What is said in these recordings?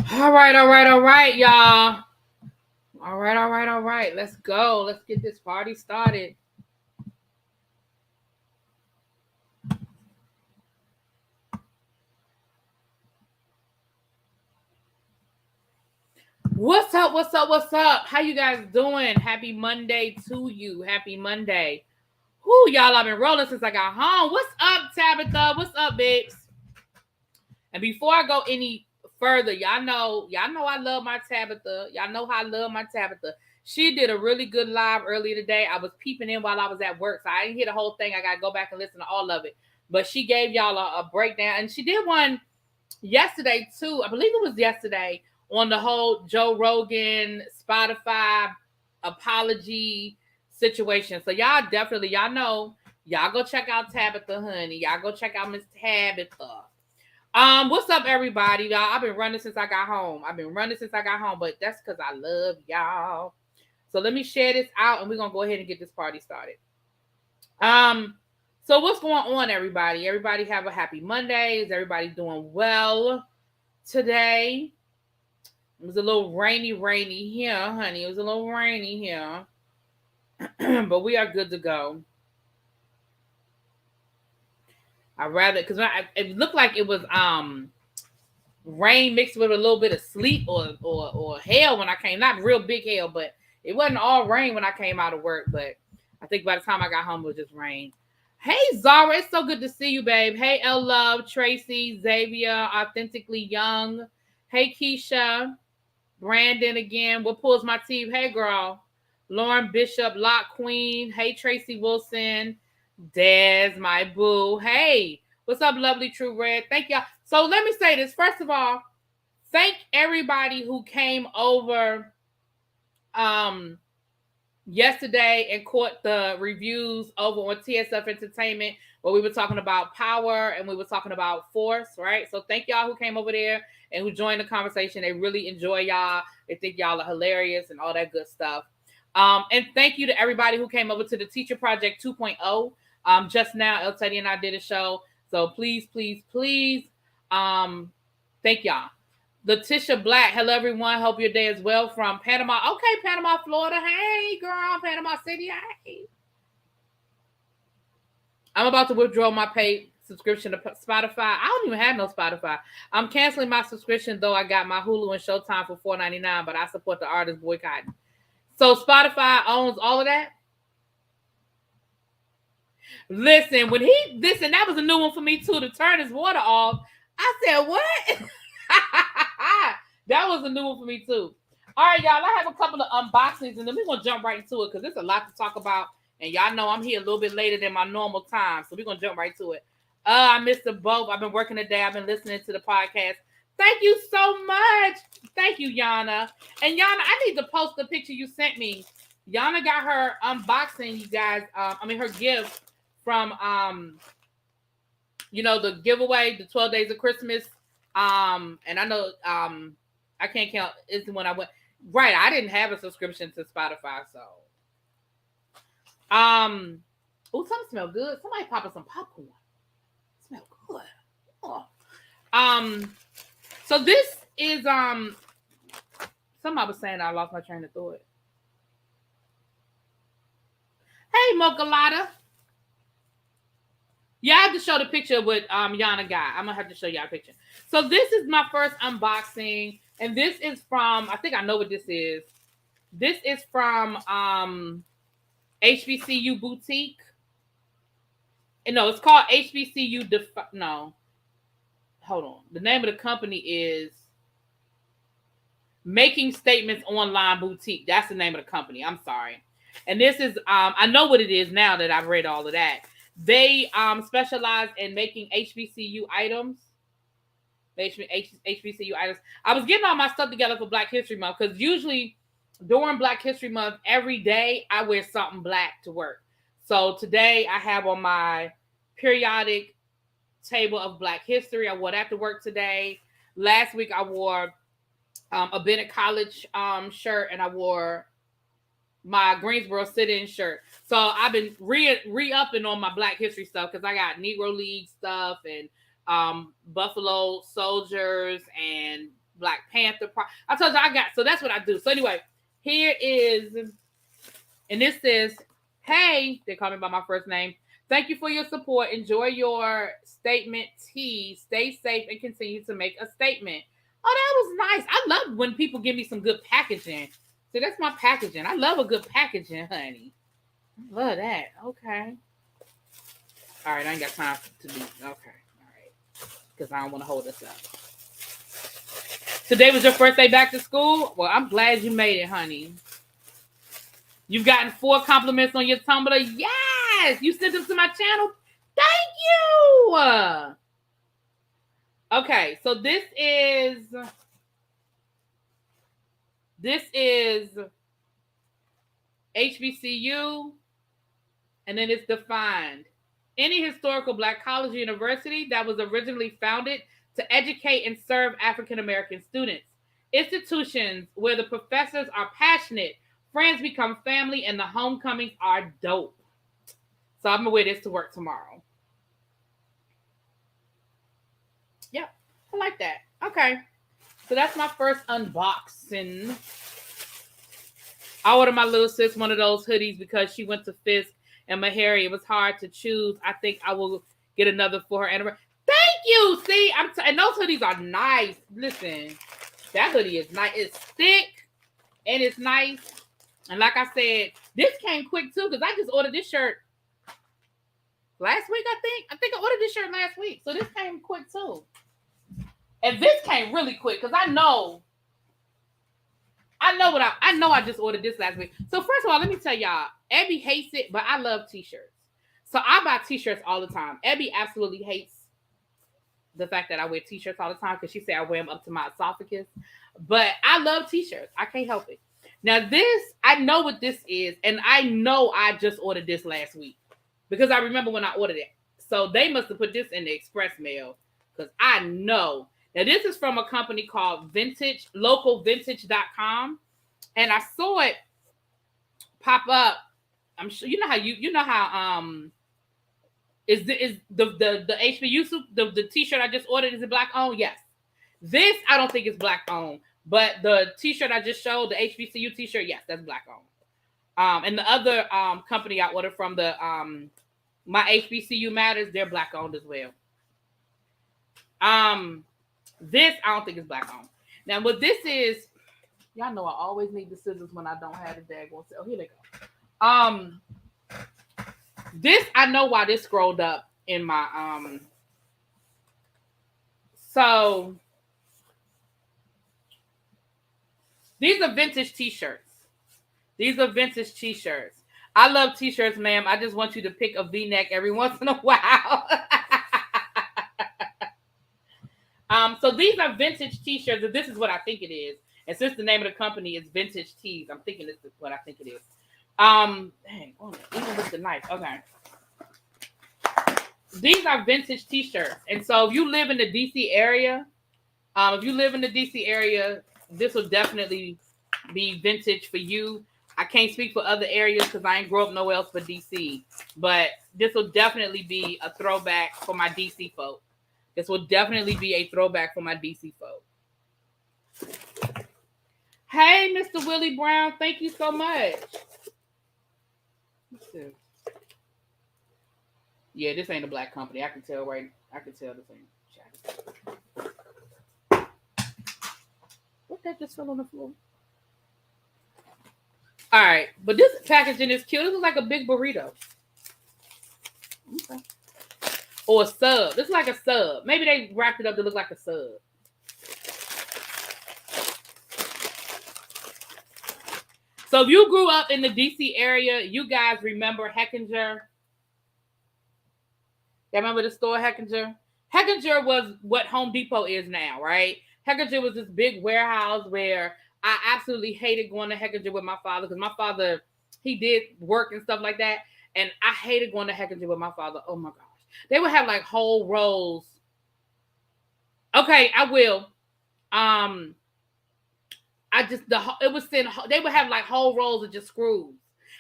All right, y'all. All right. Let's go. Let's get this party started. What's up? How you guys doing? Happy Monday to you. Happy Monday. Whoo, y'all, I've been rolling since I got home. What's up, Tabitha? What's up, babes? And before I go any further, y'all know I love my Tabitha. Y'all know how I love my Tabitha. She did a really good live earlier today. I was peeping in while I was at work, so I didn't hear the whole thing. I gotta go back and listen to all of it. But she gave y'all a breakdown, and she did one yesterday too. I believe it was yesterday on the whole Joe Rogan Spotify apology situation. So y'all know, y'all go check out Tabitha, honey. Y'all go check out Miss Tabitha. What's up, everybody? Y'all, I've been running since I got home. But that's because I love y'all. So let me share this out, and we're gonna go ahead and get this party started. So what's going on, everybody? Everybody have a happy Monday. Is everybody doing well today? It was a little rainy here, honey. It was a little rainy here. But we are good to go. Because it looked like it was rain mixed with a little bit of sleet or hail when I came. Not real big hail, but it wasn't all rain when I came out of work. But I think by the time I got home, it was just rain. Hey, Zara, it's so good to see you, babe. Hey, L Love, Tracy, Xavier, Authentically Young. Hey, Keisha, Brandon again. What pulls my teeth? Hey, girl. Lauren Bishop, Lock Queen. Hey, Tracy Wilson. Des, my boo. Hey, what's up, lovely True Red? Thank y'all. So let me say this. First of all, thank everybody who came over yesterday and caught the reviews over on TSF Entertainment where we were talking about power and we were talking about force, right? So thank y'all who came over there and who joined the conversation. They really enjoy y'all. They think y'all are hilarious and all that good stuff. And thank you to everybody who came over to the Teacher Project 2.0. Just now, El Teddy and I did a show. So please, thank y'all. Letitia Black, hello everyone. Hope your day is well from Panama. Okay, Panama, Florida. Hey, girl, Panama City. Hey. I'm about to withdraw my paid subscription to Spotify. I don't even have no Spotify. I'm canceling my subscription, though I got my Hulu and Showtime for $4.99, but I support the artist boycotting. So Spotify owns all of that? Listen, that was a new one for me too, to turn his water off. I said, what? That was a new one for me too. All right, y'all, I have a couple of unboxings, and then we're going to jump right into it because there's a lot to talk about, and y'all know I'm here a little bit later than my normal time, so we're going to jump right to it. I missed them both. I've been working today. I've been listening to the podcast. Thank you so much. Thank you, Yana. And Yana, I need to post the picture you sent me. Yana got her unboxing, you guys. Her gift from the giveaway, the 12 Days of Christmas. And I know I can't count. It's the one I went. Right, I didn't have a subscription to Spotify, so. Oh, something smell good. Somebody popping some popcorn. Smell good. Oh. So this is somebody was saying I lost my train of thought. Hey, Mocha Lotta. Yeah, I have to show the picture with Yana got. I'm gonna have to show y'all a picture. So this is my first unboxing, and this is from, I think I know what this is. This is from HBCU Boutique. And no, it's called HBCU. No, hold on. The name of the company is Making Statements Online Boutique. That's the name of the company. I'm sorry. And this is I know what it is now that I've read all of that. They specialize in making HBCU items. HBCU items. I was getting all my stuff together for Black History Month because usually during Black History Month, every day I wear something black to work. So today I have on my periodic table of Black history. I wore that to work today. Last week I wore a Bennett College shirt, and I wore my Greensboro sit-in shirt. So I've been re-upping on my Black history stuff because I got Negro League stuff and Buffalo Soldiers and Black Panther. I told you I got, so that's what I do. So anyway, here is, and this says, hey, they call me by my first name. Thank you for your support. Enjoy your statement tea. Stay safe and continue to make a statement. Oh, that was nice. I love when people give me some good packaging. So that's my packaging. I love a good packaging, honey. Love that. Okay. All right, I ain't got time to be. Okay. All right. Because I don't want to hold us up. Today was your first day back to school? Well, I'm glad you made it, honey. You've gotten 4 compliments on your Tumblr. Yes! You sent them to my channel. Thank you! Okay, so this is HBCU, and then it's defined. Any historical Black college or university that was originally founded to educate and serve African American students. Institutions where the professors are passionate, friends become family, and the homecomings are dope. So I'm gonna wear this to work tomorrow. Yep, I like that. Okay, so that's my first unboxing. I ordered my little sis one of those hoodies because she went to Fisk and Meharry. It was hard to choose. I think I will get another for her anniversary. Thank you. See, and those hoodies are nice. Listen, that hoodie is nice. It's thick and it's nice. And like I said, this came quick too because I just ordered this shirt last week. I think I ordered this shirt last week, so this came quick too. And this came really quick because I know I just ordered this last week. So first of all, let me tell y'all, Abby hates it, but I love t-shirts. So I buy t-shirts all the time. Abby absolutely hates the fact that I wear t-shirts all the time because she said I wear them up to my esophagus. But I love t-shirts. I can't help it. Now this, I know what this is, and I know I just ordered this last week because I remember when I ordered it. So they must have put this in the express mail because I know. Now this is from a company called localvintage.com, and I saw it pop up. I'm sure you know how is the HBCU the t-shirt I just ordered, is it Black owned? Yes. This I don't think is Black owned, but the t-shirt I just showed, the HBCU t-shirt, yes, that's Black owned. And the other company I ordered from, the My HBCU Matters, they're Black owned as well. This I don't think is Black owned. Now what this is, y'all know I always need the scissors when I don't have the daggone. Oh, here they go. This, I know why this scrolled up in my so these are vintage t-shirts. These are vintage t-shirts. I love t-shirts, ma'am. I just want you to pick a V-neck every once in a while. So these are vintage t-shirts, and this is what I think it is. And since the name of the company is Vintage Tees, I'm thinking this is what I think it is. Dang, even with the knife. Okay. These are vintage t-shirts. And so if you live in the DC area, this will definitely be vintage for you. I can't speak for other areas because I ain't grow up nowhere else but DC. But this will definitely be a throwback for my DC folk. This will definitely be a throwback for my DC folk. Hey, Mr. Willie Brown, thank you so much. Yeah, this ain't a Black company. I can tell this ain't. What that just fell on the floor? All right, but this packaging is cute. This is like a big burrito. Okay. Or a sub. This is like a sub. Maybe they wrapped it up to look like a sub. So if you grew up in the DC area, you guys remember Heckinger. You remember the store Heckinger? Heckinger was what Home Depot is now, right? Heckinger was this big warehouse where I absolutely hated going to Heckinger with my father because my father, he did work and stuff like that. And I hated going to Heckinger with my father. Oh my gosh. They would have like whole rows. Okay, I will. They would have like whole rolls of just screws.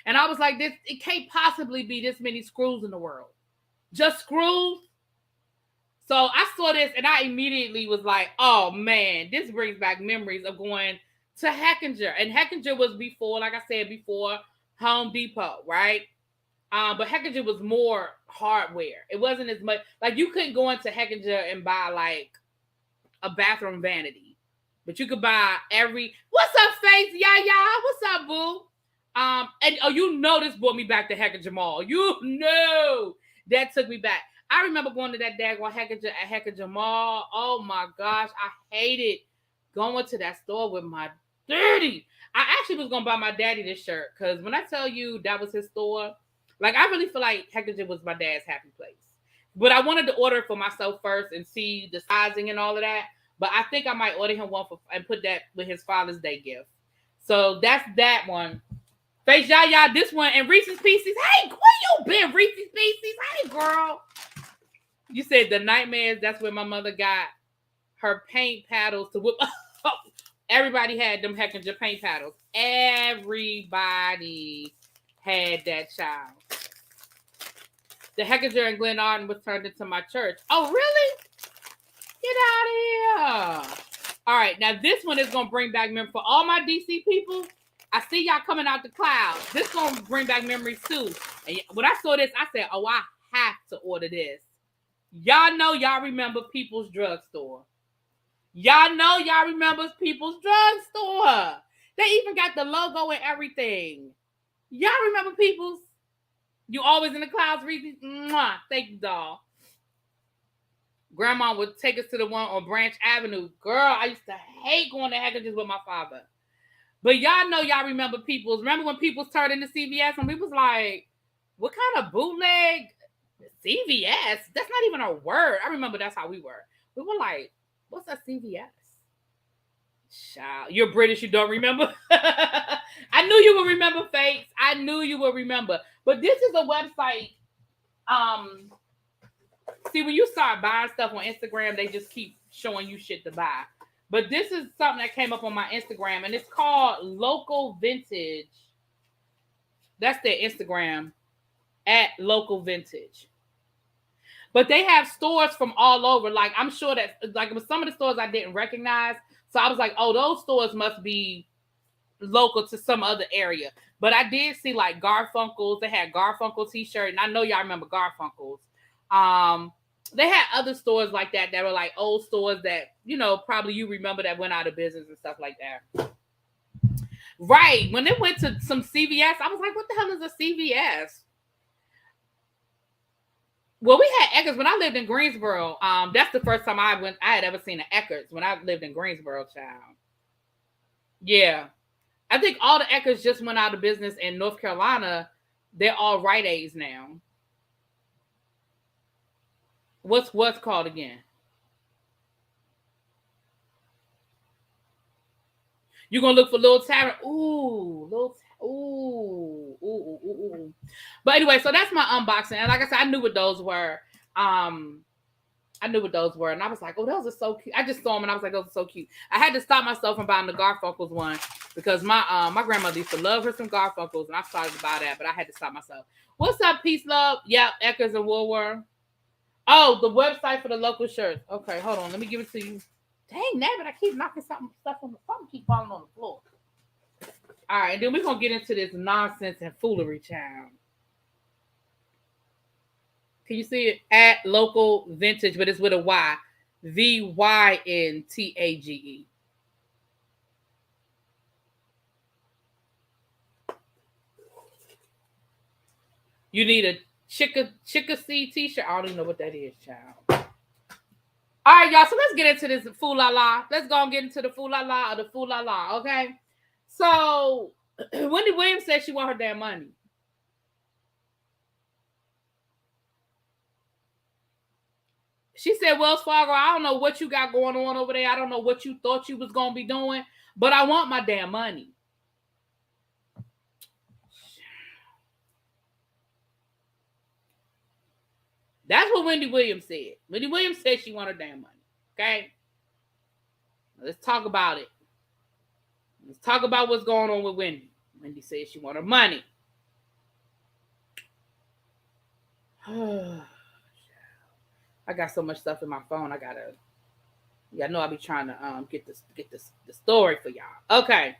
And I was like, it can't possibly be this many screws in the world. Just screws. So I saw this and I immediately was like, oh man, this brings back memories of going to Heckinger. And Heckinger was before, like I said, before Home Depot, right? But Heckinger was more hardware. It wasn't as much, like you couldn't go into Heckinger and buy like a bathroom vanity. But you could buy what's up, Face? Yeah. What's up, boo? This brought me back to Heckinger Mall. That took me back. I remember going to that daggone Heckinger at Heckinger Mall. Oh my gosh, I hated going to that store with my daddy. I actually was gonna buy my daddy this shirt because when I tell you that was his store, like I really feel like Heckinger was my dad's happy place. But I wanted to order it for myself first and see the sizing and all of that. But I think I might order him one and put that with his Father's Day gift. So that's that one. Face Yaya, this one, and Reese's Pieces. Hey, where you been, Reese's Pieces? Hey, girl. You said the nightmares. That's where my mother got her paint paddles to whip. Everybody had them Heckinger paint paddles. Everybody had that child. The Heckinger in Glen Arden was turned into my church. Oh, really? Get out of here. All right, now this one is going to bring back memories for all my DC people. I see y'all coming out the clouds. This going to bring back memories too. And when I saw this, I said, oh, I have to order this. Y'all know y'all remember People's Drugstore. Y'all know y'all remember People's Drugstore. They even got the logo and everything. Y'all remember People's? You always in the clouds, Reese's? Mwah. Thank you, doll. Grandma would take us to the one on Branch Avenue. Girl, I used to hate going to Heckinger's with my father. But y'all know y'all remember People's. Remember when People's turned into CVS and we was like, what kind of bootleg CVS? That's not even a word. I remember that's how we were. We were like, what's a CVS? Child, you're British, you don't remember? I knew you would remember, Fakes. I knew you would remember. But this is a website. See, when you start buying stuff on Instagram, they just keep showing you shit to buy. But this is something that came up on my Instagram, and it's called Local Vintage. That's their Instagram, at Local Vintage. But they have stores from all over. Like, I'm sure that, like, with some of the stores I didn't recognize. So I was like, oh, those stores must be local to some other area. But I did see, like, Garfunkel's. They had Garfunkel t-shirt, and I know y'all remember Garfunkel's. They had other stores like that were like old stores that, you know, probably you remember that went out of business and stuff like that. Right. When it went to some CVS, I was like, what the hell is a CVS? Well, we had Eckers when I lived in Greensboro. That's the first time I had ever seen an Eckers when I lived in Greensboro, child. Yeah. I think all the Eckers just went out of business in North Carolina. They're all Rite Aids now. What's called again? You're gonna look for Little Tavern. Ooh. But anyway, so that's my unboxing. And like I said, I knew what those were. And I was like, oh, those are so cute. I just saw them and I was like, those are so cute. I had to stop myself from buying the Garfunkel's one because my grandmother used to love her some Garfunkel's, and I started to buy that, but I had to stop myself. What's up, Peace Love? Yep, Eckers and Woolworth. Oh, the website for the local shirts. Okay, hold on. Let me give it to you. Dang, but I keep knocking stuff on the phone, keep falling on the floor. All right, then we're going to get into this nonsense and foolery, child. Can you see it? At Local Vintage, but it's with a Y. VYNTAGE. You need a Chickasee t-shirt. I don't even know what that is, child. All right, y'all. So let's get into this fool-la-la. Let's go and get into the fool-la-la or the fool-la-la, okay? So Wendy Williams said she want her damn money. She said, Wells Fargo, I don't know what you got going on over there. I don't know what you thought you was going to be doing, but I want my damn money. That's what Wendy Williams said. Wendy Williams said she want her damn money. Okay? Let's talk about it. Let's talk about what's going on with Wendy. Wendy said she want her money. I got so much stuff in my phone. I know I'll be trying to get the story for y'all. Okay.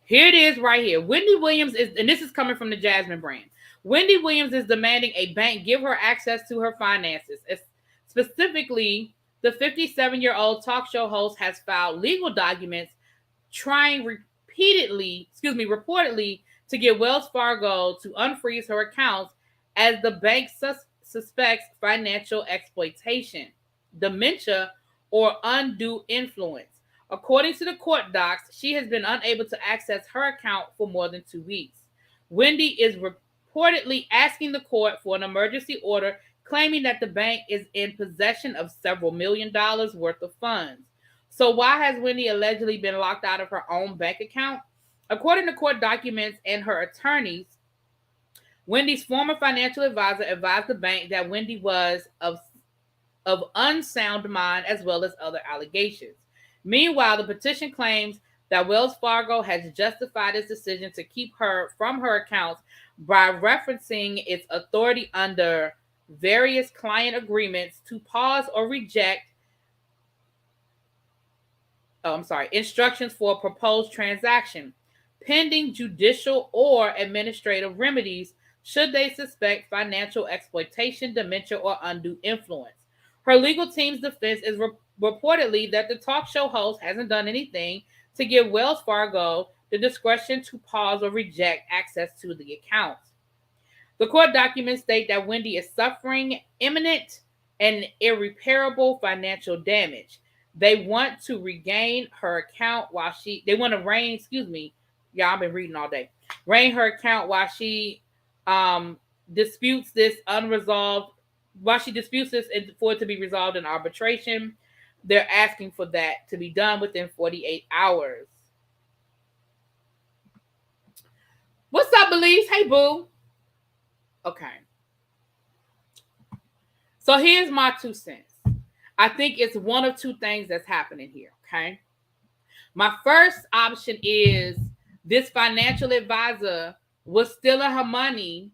Here it is right here. Wendy Williams is, and this is coming from the Jasmine brand. Wendy Williams is demanding a bank give her access to her finances. Specifically, the 57-year-old talk show host has filed legal documents trying reportedly to get Wells Fargo to unfreeze her accounts as the bank suspects financial exploitation, dementia, or undue influence. According to the court docs, she has been unable to access her account for more than 2 weeks. Wendy is reportedly asking the court for an emergency order, claiming that the bank is in possession of several $1 million worth of funds. So why has Wendy allegedly been locked out of her own bank account? According to court documents and her attorneys, Wendy's former financial advisor advised the bank that Wendy was of unsound mind, as well as other allegations. Meanwhile, the petition claims that Wells Fargo has justified its decision to keep her from her accounts by referencing its authority under various client agreements to pause or reject instructions for a proposed transaction, pending judicial or administrative remedies should they suspect financial exploitation, dementia, or undue influence. Her legal team's defense is reportedly that the talk show host hasn't done anything to give Wells Fargo the discretion to pause or reject access to the accounts. The court documents state that Wendy is suffering imminent and irreparable financial damage. They want to regain her account while I've been reading all day. Regain her account while she disputes this for it to be resolved in arbitration. They're asking for that to be done within 48 hours. What's up, Belize? Hey, boo. Okay. So here's my 2 cents. I think it's one of 2 things that's happening here, okay? My first option is this financial advisor was stealing her money.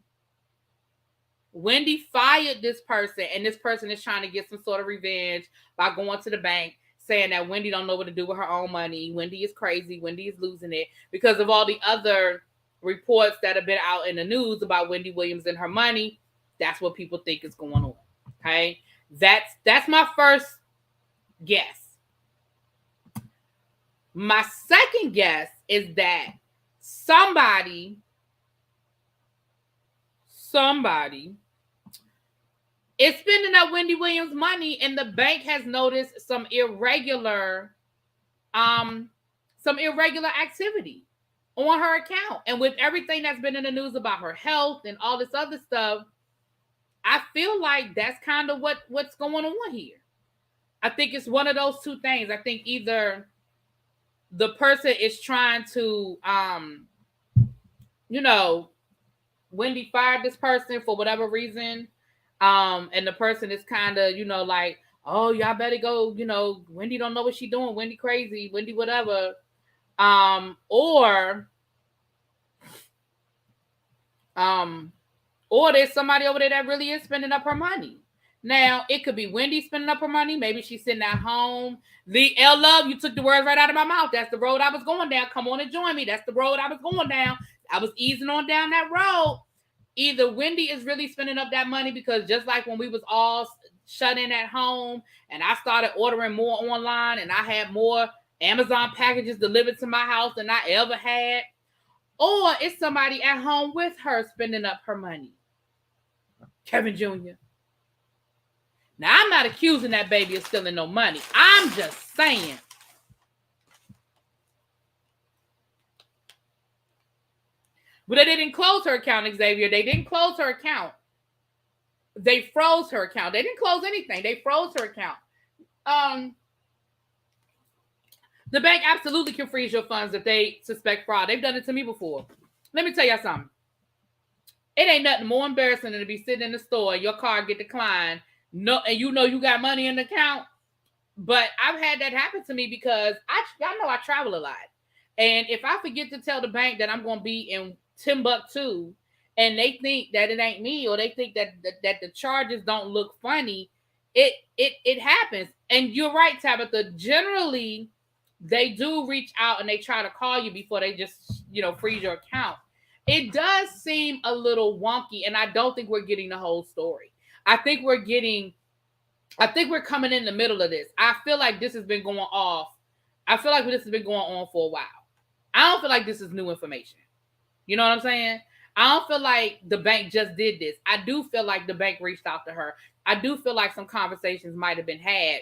Wendy fired this person, and this person is trying to get some sort of revenge by going to the bank, saying that Wendy don't know what to do with her own money. Wendy is crazy. Wendy is losing it because of all the other reports that have been out in the news about Wendy Williams and her money. That's what people think is going on. Okay, that's my first guess. My second guess is that somebody is spending up Wendy Williams' money, and the bank has noticed some irregular activity on her account. And with everything that's been in the news about her health and all this other stuff, I feel like that's kind of what's going on here. I think it's one of those 2 things. I think either the person is trying to, Wendy fired this person for whatever reason. And the person is kind of, like, oh, y'all better go, Wendy don't know what she's doing. Wendy crazy, Wendy whatever. Or there's somebody over there that really is spending up her money. Now, it could be Wendy spending up her money. Maybe she's sitting at home. Love, you took the words right out of my mouth. That's the road I was going down. Come on and join me. That's the road I was going down. I was easing on down that road. Either Wendy is really spending up that money because just like when we was all shut in at home and I started ordering more online and I had more Amazon packages delivered to my house than I ever had, or it's somebody at home with her spending up her money. Kevin Jr. Now, I'm not accusing that baby of stealing no money. I'm just saying. But they didn't close her account, Xavier. They didn't close her account. They froze her account. They didn't close anything. They froze her account. The bank absolutely can freeze your funds if they suspect fraud. They've done it to me before. Let me tell y'all something. It ain't nothing more embarrassing than to be sitting in the store and your card get declined. No, and you got money in the account. But I've had that happen to me because y'all know I travel a lot. And if I forget to tell the bank that I'm going to be in Timbuktu and they think that it ain't me, or they think that the charges don't look funny, it happens. And you're right, Tabitha. Generally, they do reach out and they try to call you before they just, freeze your account. It does seem a little wonky, and I don't think we're getting the whole story. I think we're coming in the middle of this. I feel like this has been going off. I feel like this has been going on for a while. I don't feel like this is new information. You know what I'm saying? I don't feel like the bank just did this. I do feel like the bank reached out to her. I do feel like some conversations might have been had,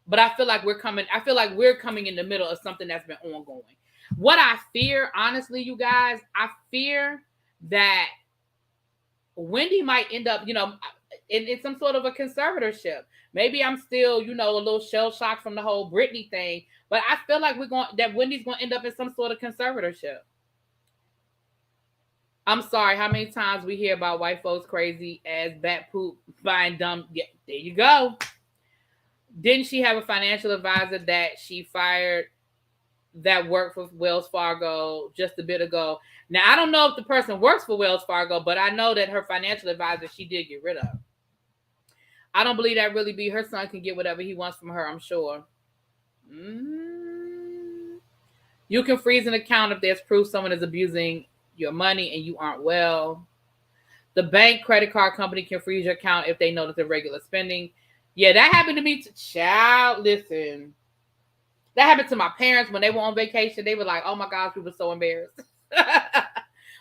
but I feel like we're coming in the middle of something that's been ongoing. What I fear, honestly, you guys, I fear that Wendy might end up, in some sort of a conservatorship. Maybe I'm still, a little shell shocked from the whole Britney thing, but I feel like that Wendy's going to end up in some sort of conservatorship. I'm sorry, how many times we hear about white folks crazy as bat poop buying dumb? Yeah, there you go. Didn't she have a financial advisor that she fired that worked for Wells Fargo just a bit ago? Now, I don't know if the person works for Wells Fargo, but I know that her financial advisor, she did get rid of. I don't believe that really be. Her son can get whatever he wants from her, I'm sure. You can freeze an account if there's proof someone is abusing your money and you aren't well. The bank credit card company can freeze your account if they notice irregular spending. Yeah, that happened to me. Child, listen. That happened to my parents when they were on vacation. They were like, oh my gosh, we were so embarrassed.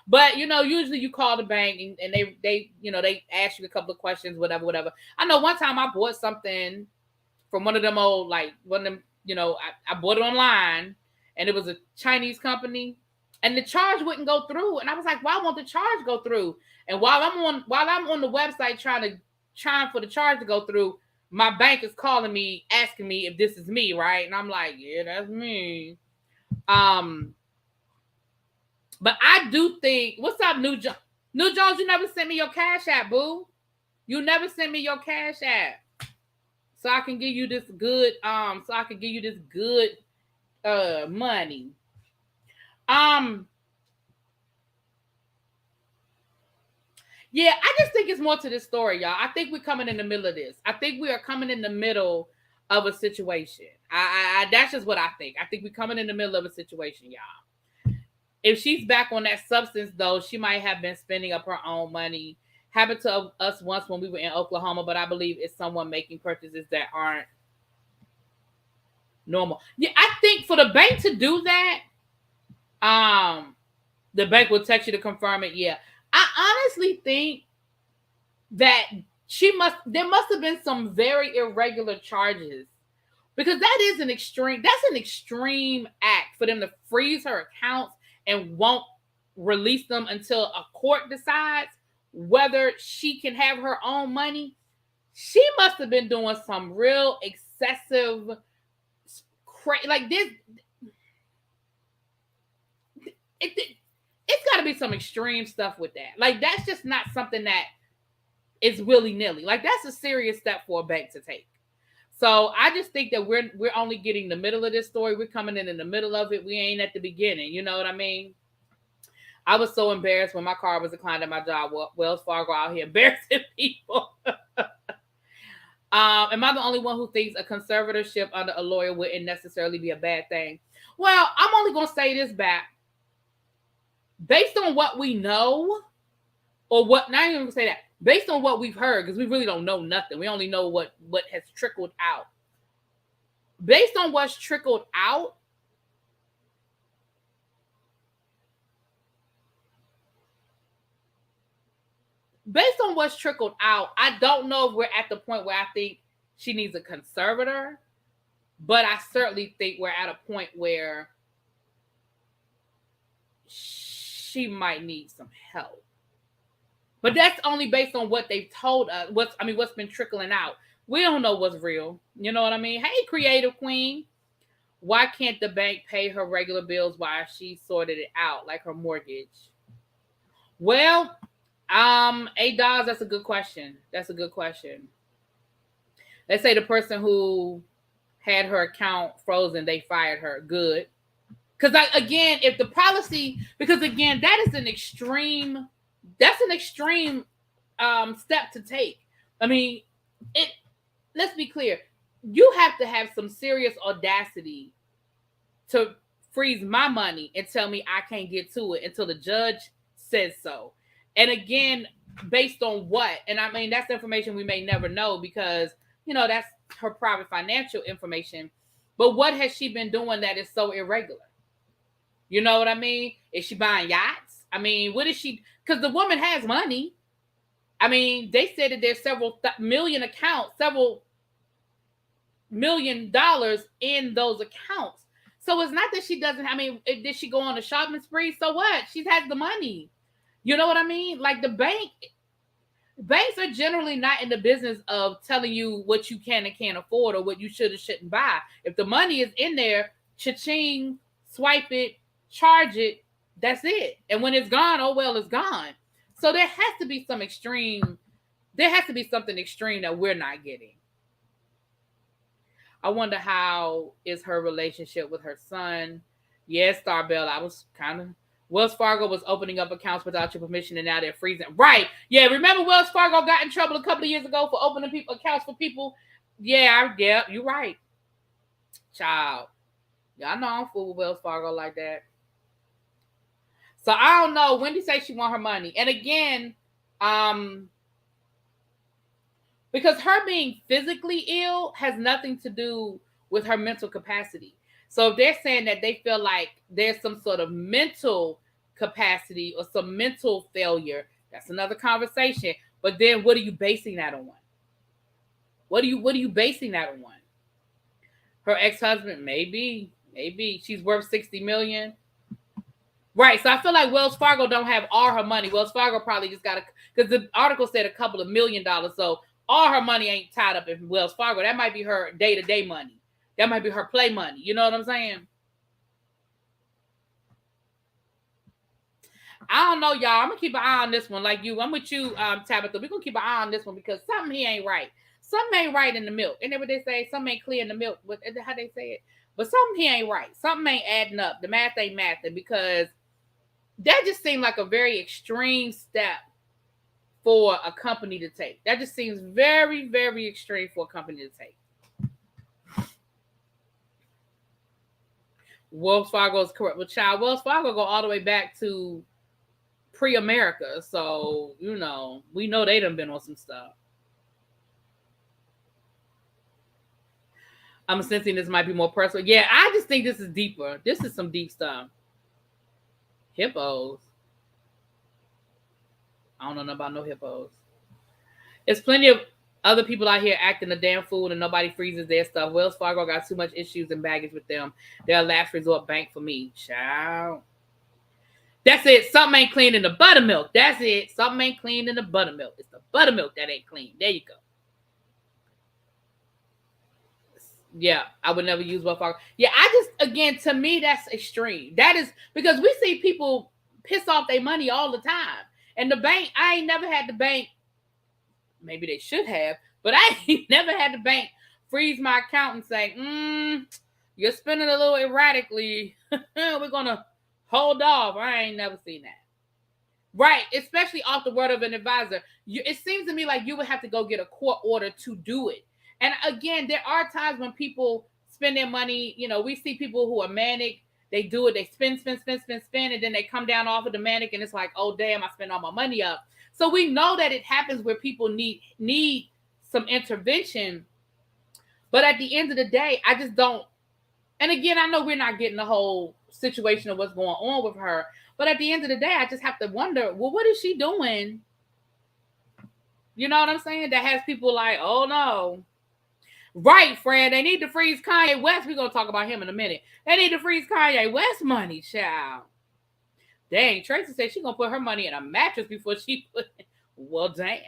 But, usually you call the bank and they ask you a couple of questions, whatever. I know one time I bought something from one of them old, I bought it online and it was a Chinese company and the charge wouldn't go through. And I was like, why won't the charge go through? And while I'm on the website trying for the charge to go through, my bank is calling me, asking me if this is me, right? And I'm like, yeah, that's me. But I do think, what's up, New Jones? New Jones, you never sent me your Cash App, boo. You never sent me your Cash App. So I can give you this good, money. Yeah, I just think it's more to this story, y'all. I think we're coming in the middle of this. I think we are coming in the middle of a situation. I that's just what I think. I think we're coming in the middle of a situation, y'all. If she's back on that substance, though, she might have been spending up her own money. Happened to us once when we were in Oklahoma, but I believe it's someone making purchases that aren't normal. Yeah, I think for the bank to do that, the bank will text you to confirm it. Yeah. I honestly think that there must have been some very irregular charges, because that's an extreme act for them to freeze her accounts and won't release them until a court decides whether she can have her own money. She must have been doing some real excessive, like this. It's got to be some extreme stuff with that. Like, that's just not something that is willy-nilly. Like, that's a serious step for a bank to take. So I just think that we're only getting the middle of this story. We're coming in the middle of it. We ain't at the beginning. You know what I mean? I was so embarrassed when my car was declined at my job. Wells Fargo out here embarrassing people. Am I the only one who thinks a conservatorship under a lawyer wouldn't necessarily be a bad thing? Well, I'm only going to say this back. Based on what we know, or what, not even going to say that, based on what we've heard, because we really don't know nothing. We only know what has trickled out. Based on what's trickled out, I don't know if we're at the point where I think she needs a conservator, but I certainly think we're at a point where she might need some help. But that's only based on what they've told us. What's been trickling out. We don't know what's real. You know what I mean? Hey, creative queen. Why can't the bank pay her regular bills while she sorted it out, like her mortgage? Well, $8, that's a good question. Let's say the person who had her account frozen, they fired her. Good. Because that is an extreme That's an extreme step to take. I mean, it. Let's be clear. You have to have some serious audacity to freeze my money and tell me I can't get to it until the judge says so. And again, based on what? And I mean, that's information we may never know because, that's her private financial information. But what has she been doing that is so irregular? You know what I mean? Is she buying yachts? I mean, what is she? Because the woman has money. I mean, they said that there's several million accounts, several $1 million in those accounts. So it's not that she doesn't. I mean, did she go on a shopping spree? So what? She has the money. You know what I mean? Like the banks are generally not in the business of telling you what you can and can't afford or what you should or shouldn't buy. If the money is in there, cha-ching, swipe it, charge it, that's it. And when it's gone, oh well, it's gone. So there has to be some extreme. There has to be something extreme that we're not getting. I wonder how is her relationship with her son. Yes, Starbell, I was kind of... Wells Fargo was opening up accounts without your permission, and now they're freezing. Right. Yeah, remember Wells Fargo got in trouble a couple of years ago for opening accounts for people? Yeah, you're right. Child. Y'all know I don't fool with Wells Fargo like that. So I don't know. Wendy says she want her money. And again, because her being physically ill has nothing to do with her mental capacity. So if they're saying that they feel like there's some sort of mental capacity or some mental failure, that's another conversation. But then what are you basing that on? What are you basing that on? Her ex-husband, maybe she's worth $60 million. Right. So I feel like Wells Fargo don't have all her money. Wells Fargo probably just got because the article said a couple of $1 million. So all her money ain't tied up in Wells Fargo. That might be her day-to-day money. That might be her play money. You know what I'm saying? I don't know, y'all. I'm going to keep an eye on this one like you. I'm with you, Tabitha. We're going to keep an eye on this one because something here ain't right. Something ain't right in the milk. Isn't that what they say? Something ain't clear in the milk. How they say it? But something here ain't right. Something ain't adding up. The math ain't mathing because that just seemed like a very extreme step for a company to take. That just seems very, very extreme for a company to take. Wells Fargo is correct. Well, child, Wells Fargo go all the way back to pre-America. So, we know they done been on some stuff. I'm sensing this might be more personal. Yeah, I just think this is deeper. This is some deep stuff. Hippos. I don't know about no hippos. There's plenty of other people out here acting a damn fool and nobody freezes their stuff. Wells Fargo got too much issues and baggage with them. They're a last resort bank for me. Child. That's it. Something ain't clean in the buttermilk. That's it. Something ain't clean in the buttermilk. It's the buttermilk that ain't clean. There you go. Yeah, I would never use Wells Fargo. Yeah, again, to me, that's extreme. That is because we see people piss off their money all the time. And the bank, I ain't never had the bank. Maybe they should have, but I ain't never had the bank freeze my account and say, you're spending a little erratically. We're going to hold off. I ain't never seen that. Right, especially off the word of an advisor. It seems to me like you would have to go get a court order to do it. And again, there are times when people spend their money. We see people who are manic. They do it. They spend, and then they come down off of the manic, and it's like, oh, damn, I spent all my money up. So we know that it happens where people need some intervention. But at the end of the day, I just don't. And again, I know we're not getting the whole situation of what's going on with her. But at the end of the day, I just have to wonder, well, what is she doing? You know what I'm saying? That has people like, oh, no. Right, Fran. They need to freeze Kanye West. We're going to talk about him in a minute. They need to freeze Kanye West money, child. Dang, Tracy said she's going to put her money in a mattress before she put it. Well, damn.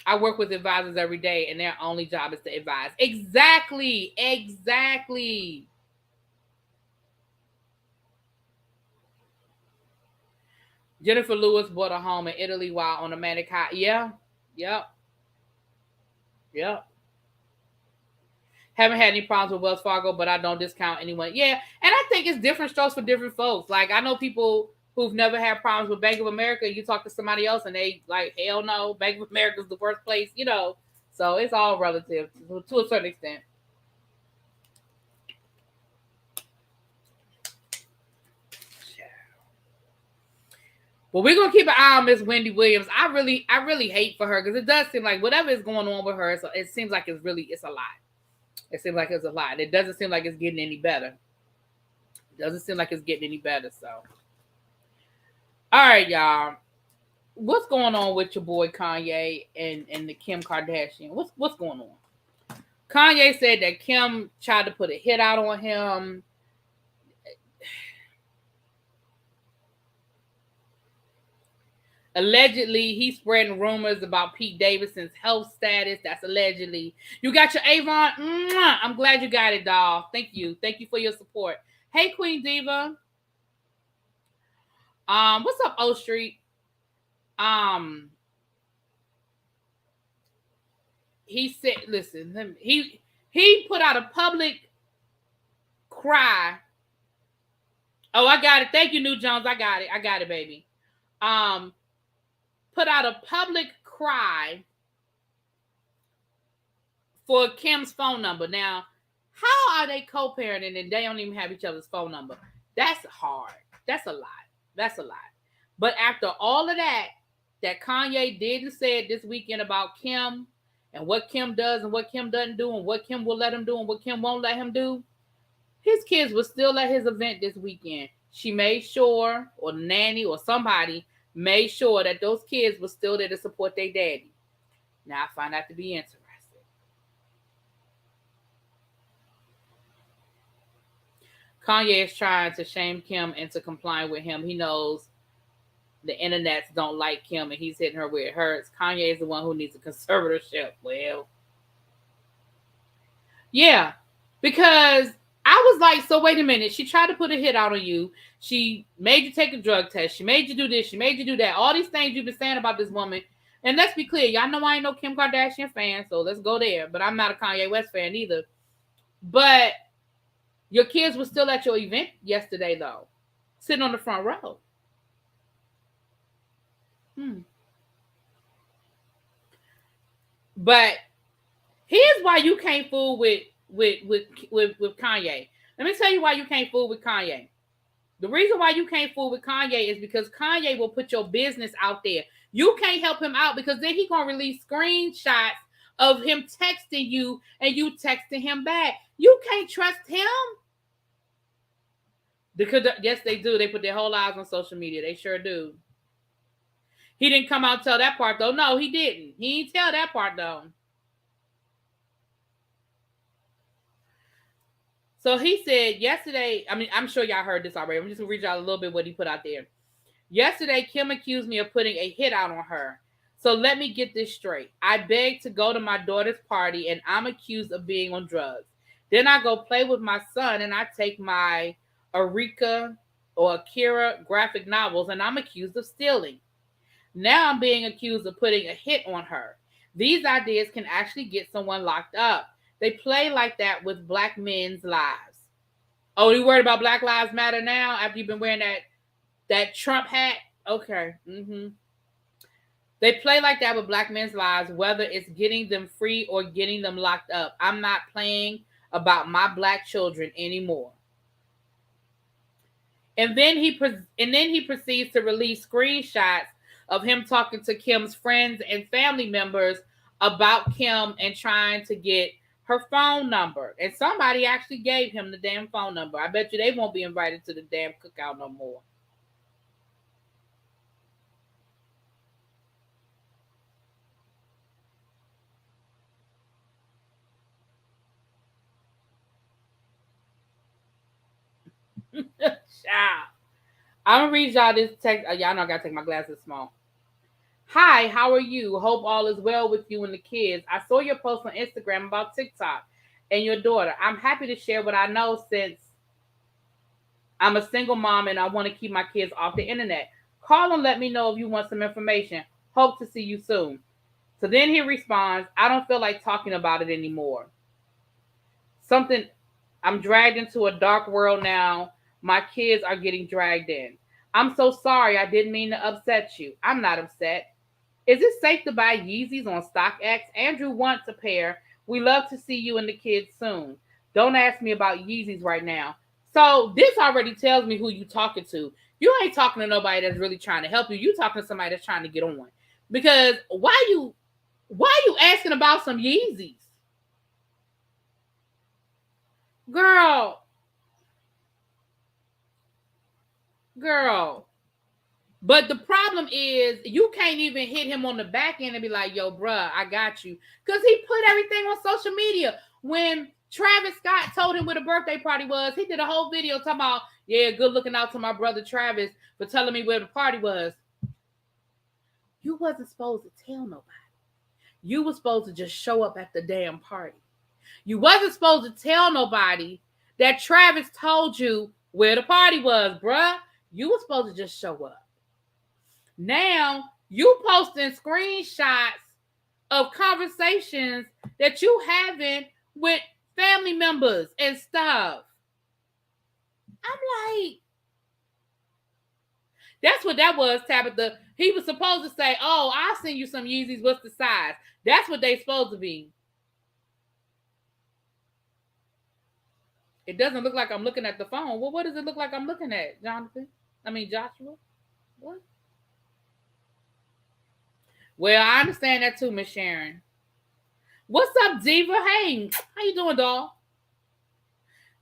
I work with advisors every day, and their only job is to advise. Exactly. Jennifer Lewis bought a home in Italy while on a manic high. Yeah. Yep. Haven't had any problems with Wells Fargo, but I don't discount anyone. Yeah, and I think it's different strokes for different folks. Like, I know people who've never had problems with Bank of America. You talk to somebody else and they like, hell no, Bank of America is the worst place, you know. So it's all relative to a certain extent. Well, we're gonna keep an eye on Miss Wendy Williams. I really hate for her because it does seem like whatever is going on with her, it seems like it's a lot. It seems like it's a lot. It doesn't seem like it's getting any better. It doesn't seem like it's getting any better. So, all right, y'all. What's going on with your boy Kanye and the Kim Kardashian? What's going on? Kanye said that Kim tried to put a hit out on him. Allegedly, he's spreading rumors about Pete Davidson's health status. That's allegedly. You got your Avon? I'm glad you got it, doll. Thank you. Thank you for your support. Hey, Queen Diva. What's up, O Street? He said, listen, he put out a public cry. Oh, I got it. Thank you, New Jones. I got it, baby. Put out a public cry for Kim's phone number. Now, how are they co-parenting and they don't even have each other's phone number? That's hard. That's a lot. But after all of that Kanye did and said this weekend about Kim and what Kim does and what Kim doesn't do and what Kim will let him do and what Kim won't let him do, his kids were still at his event this weekend. She made sure, or the nanny or somebody made sure that those kids were still there to support their daddy. Now I find that to be interesting. Kanye is trying to shame Kim into complying with him. He knows the internets don't like Kim and he's hitting her where it hurts. Kanye is the one who needs a conservatorship. Well, yeah, because I was like, so wait a minute. She tried to put a hit out on you. She made you take a drug test. She made you do this. She made you do that. All these things you've been saying about this woman. And let's be clear. Y'all know I ain't no Kim Kardashian fan, so let's go there. But I'm not a Kanye West fan either. But your kids were still at your event yesterday, though. Sitting on the front row. But here's why you can't fool with Kanye. Let me tell you why you can't fool with Kanye. The reason why you can't fool with Kanye is because Kanye will put your business out there. You can't help him out because then he's going to release screenshots of him texting you and you texting him back. You can't trust him. Yes, they do. They put their whole lives on social media. They sure do. He didn't come out and tell that part, though. No, he didn't. He didn't tell that part, though. So he said yesterday, I mean, I'm sure y'all heard this already. I'm just going to read y'all a little bit what he put out there. Yesterday, Kim accused me of putting a hit out on her. So let me get this straight. I begged to go to my daughter's party, and I'm accused of being on drugs. Then I go play with my son, and I take my Eureka or Akira graphic novels, and I'm accused of stealing. Now I'm being accused of putting a hit on her. These ideas can actually get someone locked up. They play like that with black men's lives. Oh, you worried about Black Lives Matter now after you've been wearing that Trump hat? Okay. They play like that with black men's lives, whether it's getting them free or getting them locked up. I'm not playing about my black children anymore. And then he proceeds to release screenshots of him talking to Kim's friends and family members about Kim and trying to get her phone number. And somebody actually gave him the damn phone number. I bet you they won't be invited to the damn cookout no more. I'm gonna read y'all this text. Y'all know I gotta take my glasses small. Hi, how are you? Hope all is well with you and the kids. I saw your post on Instagram about TikTok and your daughter. I'm happy to share what I know since I'm a single mom and I want to keep my kids off the internet. Call and let me know if you want some information. Hope to see you soon. So then he responds, I don't feel like talking about it anymore. Something, I'm dragged into a dark world now. My kids are getting dragged in. I'm so sorry. I didn't mean to upset you. I'm not upset. Is it safe to buy Yeezys on StockX? Andrew wants a pair. We love to see you and the kids soon. Don't ask me about Yeezys right now. So this already tells me who you talking to. You ain't talking to nobody that's really trying to help you. You talking to somebody that's trying to get on. Because why you asking about some Yeezys? Girl. But the problem is you can't even hit him on the back end and be like, yo, bruh, I got you. Because he put everything on social media. When Travis Scott told him where the birthday party was, he did a whole video talking about, yeah, good looking out to my brother Travis for telling me where the party was. You wasn't supposed to tell nobody. You were supposed to just show up at the damn party. You wasn't supposed to tell nobody that Travis told you where the party was, bruh. You were supposed to just show up. Now, you posting screenshots of conversations that you having with family members and stuff. I'm like, that's what that was, Tabitha. He was supposed to say, oh, I'll send you some Yeezys. What's the size? That's what they supposed to be. It doesn't look like I'm looking at the phone. Well, what does it look like I'm looking at, Joshua? What? Well, I understand that too, Miss Sharon. What's up, Diva? Hey, how you doing, doll?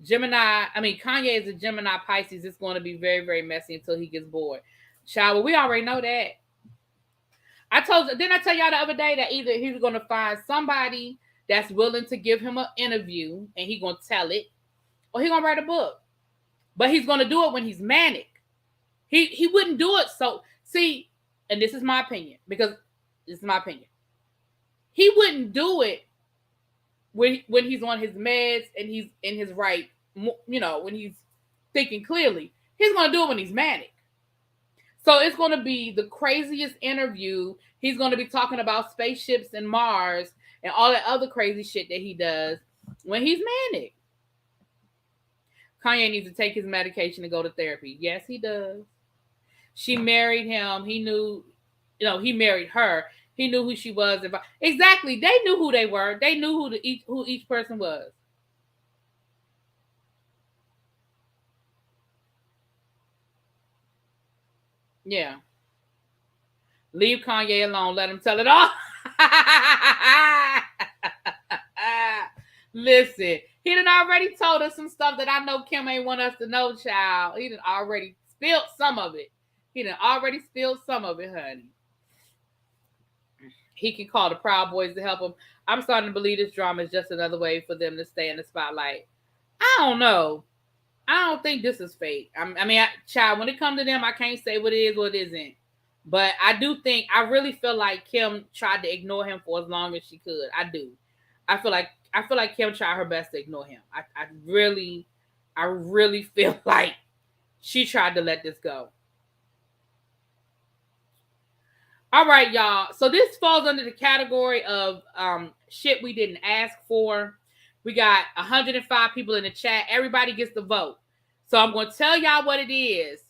Kanye is a Gemini Pisces. It's going to be very, very messy until he gets bored. Child, we already know that. Didn't I tell y'all the other day that either he's going to find somebody that's willing to give him an interview and he's going to tell it, or he's going to write a book. But he's going to do it when he's manic. He wouldn't do it. So, see, and this is my opinion, because this is my opinion. He wouldn't do it when he's on his meds and he's in his right, when he's thinking clearly. He's going to do it when he's manic. So it's going to be the craziest interview. He's going to be talking about spaceships and Mars and all that other crazy shit that he does when he's manic. Kanye needs to take his medication and go to therapy. Yes, he does. She married him. He knew, he married her. He knew who she was. Exactly. They knew who they were. They knew who each person was. Yeah. Leave Kanye alone. Let him tell it all. Listen, he done already told us some stuff that I know Kim ain't want us to know, child. He done already spilled some of it. Honey. He can call the Proud Boys to help him. I'm starting to believe this drama is just another way for them to stay in the spotlight. I don't know. I don't think this is fake. Child, when it comes to them, I can't say what it is, what it isn't. But I really feel like Kim tried to ignore him for as long as she could. I do. I feel like Kim tried her best to ignore him. I really feel like she tried to let this go. All right, y'all. So this falls under the category of shit we didn't ask for. We got 105 people in the chat. Everybody gets to vote. So I'm going to tell y'all what it is.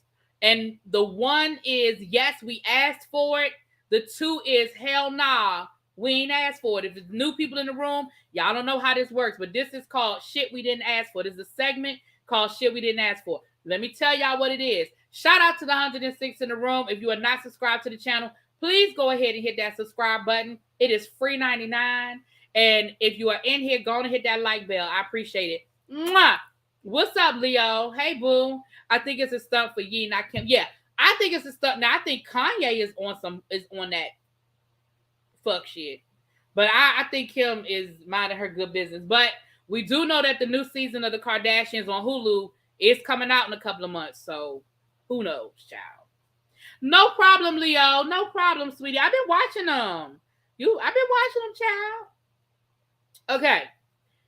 And the 1 is, yes, we asked for it. The 2 is, hell nah, we ain't asked for it. If it's new people in the room, y'all don't know how this works. But this is called Shit We Didn't Ask For. This is a segment called Shit We Didn't Ask For. Let me tell y'all what it is. Shout out to the 106 in the room. If you are not subscribed to the channel, please go ahead and hit that subscribe button. It is free 99. And if you are in here, go on and hit that like bell. I appreciate it. Mwah! What's up, Leo? Hey, boo. I think it's a stunt for Yee, not Kim. Yeah, I think it's a stunt. Now, I think Kanye is on that fuck shit. But I think Kim is minding her good business. But we do know that the new season of the Kardashians on Hulu is coming out in a couple of months. So who knows, child? No problem, Leo. No problem, sweetie. I've been watching them. I've been watching them, child. Okay.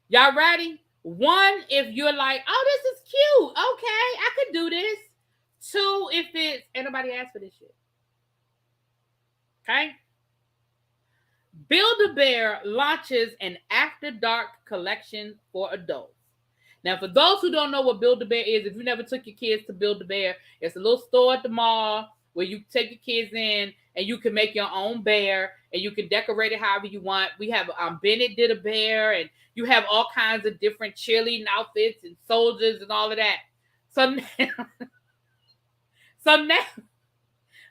Y'all ready? 1, if you're like, oh, this is cute. Okay, I could do this. 2, if it's, ain't nobody asked for this shit. Okay? Build-A-Bear launches an After Dark collection for adults. Now, for those who don't know what Build-A-Bear is, if you never took your kids to Build-A-Bear, it's a little store at the mall where you take your kids in and you can make your own bear and you can decorate it however you want. We have Bennett did a bear, and you have all kinds of different cheerleading outfits and soldiers and all of that. So now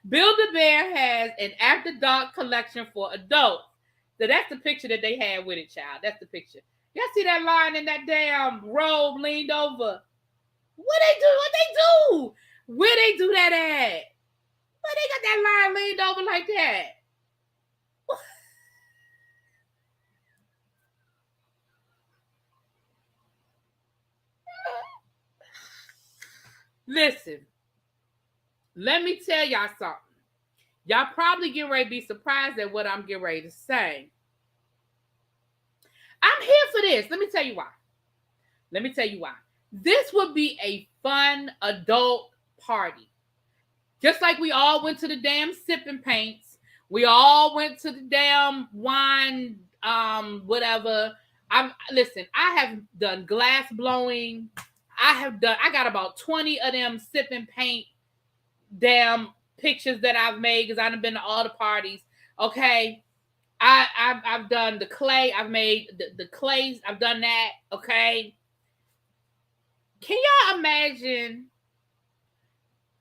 Build-A-Bear has an after dark collection for adults. So that's the picture that they had with it, child. That's the picture. Y'all see that line in that damn robe leaned over? What they do? Where they do that at? Where they got that line leaned over like that? Listen, let me tell y'all something. Y'all probably getting ready to be surprised at what I'm getting ready to say. I'm here for this. Let me tell you why. This would be a fun adult party. Just like we all went to the damn sipping paints. We all went to the damn wine, whatever. Listen, I have done glass blowing. I got about 20 of them sipping paint damn pictures that I've made because I've been to all the parties. Okay. I've done the clay. I've made the clays. I've done that. Okay. Can y'all imagine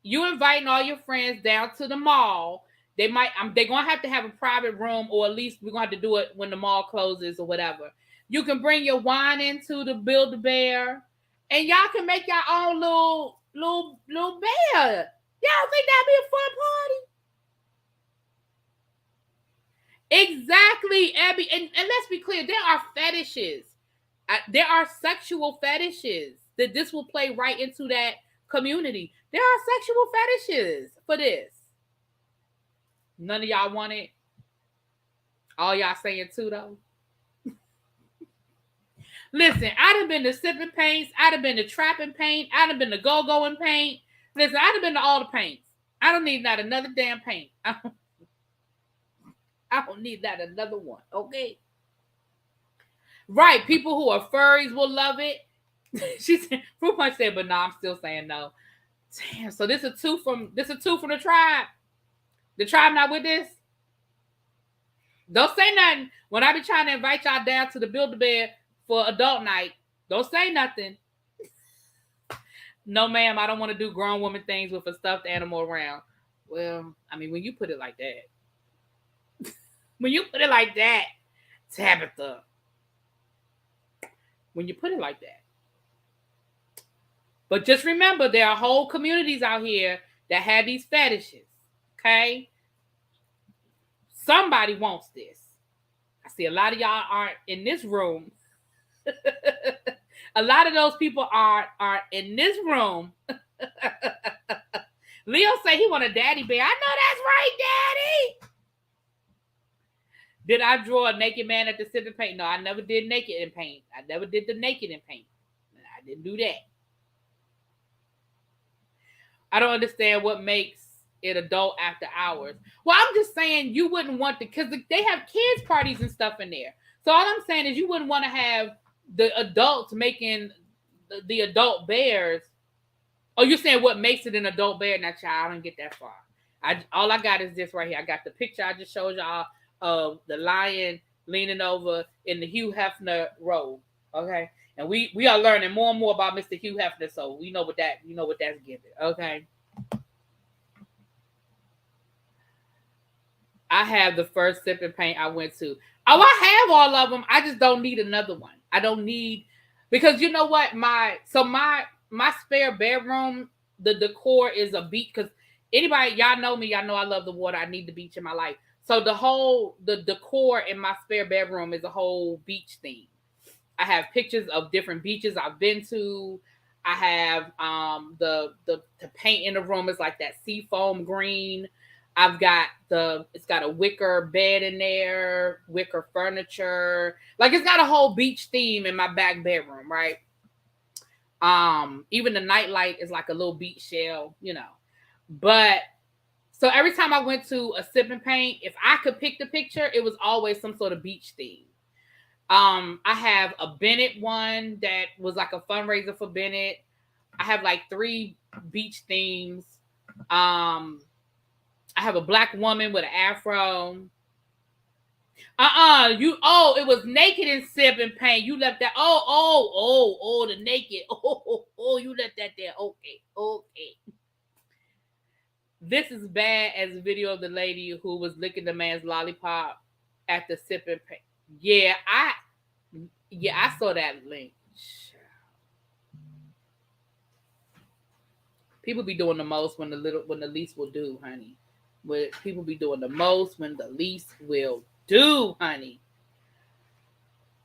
you inviting all your friends down to the mall? They're gonna have to have a private room, or at least we're gonna have to do it when the mall closes or whatever. You can bring your wine into the Build-A-Bear, and y'all can make your own little bear. Y'all think that'd be a fun party? Exactly, Abby. And let's be clear, there are fetishes. There are sexual fetishes that this will play right into that community. There are sexual fetishes for this. None of y'all want it? All y'all saying too, though? Listen, I done been to sipping paints. I done been to trapping paint. I done been to go-going paint. Listen, I done been to all the paints. I don't need not another damn paint. I don't need that another one, okay? Right, people who are furries will love it. She said, Fruit Punch said, but no, I'm still saying no. Damn, so this is a two from the tribe. The tribe not with this? Don't say nothing. When I be trying to invite y'all down to the Build-A-Bear for adult night, don't say nothing. No, ma'am, I don't want to do grown woman things with a stuffed animal around. Well, I mean, when you put it like that. When you put it like that, Tabitha. When you put it like that. But just remember, there are whole communities out here that have these fetishes. Okay? Somebody wants this. I see a lot of y'all aren't in this room. A lot of those people are in this room. Leo say he want a daddy bear. I know that's right, daddy. Did I draw a naked man at the sipping paint? No, I never did naked in paint. I never did the naked in paint. I didn't do that. I don't understand what makes it adult after hours. Well, I'm just saying you wouldn't want because they have kids parties and stuff in there. So all I'm saying is you wouldn't want to have the adults making the adult bears. Oh, you're saying what makes it an adult bear? Now, child, I don't get that far. All I got is this right here. I got the picture I just showed y'all of the lion leaning over in the Hugh Hefner robe. Okay. And we are learning more and more about Mr. Hugh Hefner, so we know what that's giving. Okay. I have the first sipping paint I went to. Oh, I have all of them. I just don't need another one. I don't need, because you know what? My spare bedroom, the decor is a beach, because anybody, y'all know me, y'all know I love the water. I need the beach in my life. So the decor in my spare bedroom is a whole beach theme. I have pictures of different beaches I've been to. I have the paint in the room is like that seafoam green. I've got it's got a wicker bed in there, wicker furniture. Like it's got a whole beach theme in my back bedroom, right? Even the nightlight is like a little beach shell, you know. But so every time I went to a sip and paint, if I could pick the picture, it was always some sort of beach theme. I have a Bennett one that was like a fundraiser for Bennett. I have like 3 beach themes. I have a black woman with an afro. It was naked and sip and pain. You left that. The naked. You left that there. Okay. This is bad as a video of the lady who was licking the man's lollipop at the sip and pain. Yeah, I saw that link. People be doing the most when the least will do, honey. But people be doing the most when the least will do, honey.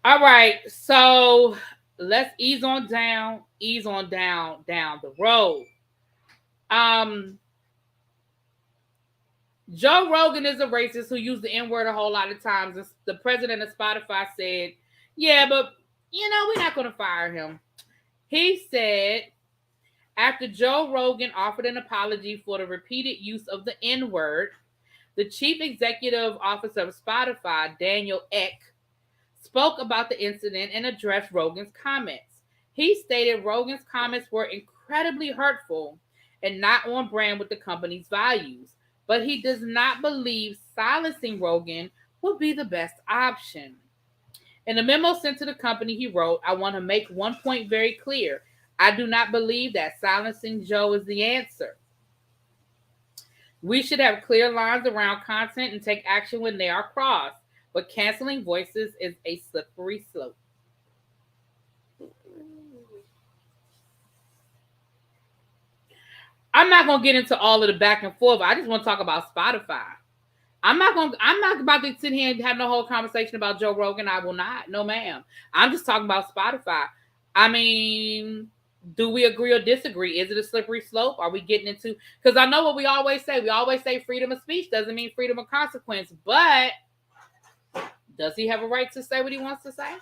All right, so let's ease on down the road. Joe Rogan is a racist who used the N-word a whole lot of times. The president of Spotify said, yeah, but, we're not going to fire him. He said, after Joe Rogan offered an apology for the repeated use of the N-word, the chief executive officer of Spotify, Daniel Ek, spoke about the incident and addressed Rogan's comments. He stated Rogan's comments were incredibly hurtful and not on brand with the company's values, but he does not believe silencing Rogan would be the best option. In a memo sent to the company, he wrote, I want to make one point very clear. I do not believe that silencing Joe is the answer. We should have clear lines around content and take action when they are crossed, but canceling voices is a slippery slope. I'm not going to get into all of the back and forth. I just want to talk about Spotify. I'm not about to sit here and have no whole conversation about Joe Rogan. I will not. No, ma'am. I'm just talking about Spotify. I mean, do we agree or disagree? Is it a slippery slope? Are we getting into, because I know what we always say. We always say freedom of speech doesn't mean freedom of consequence, but does he have a right to say what he wants to say?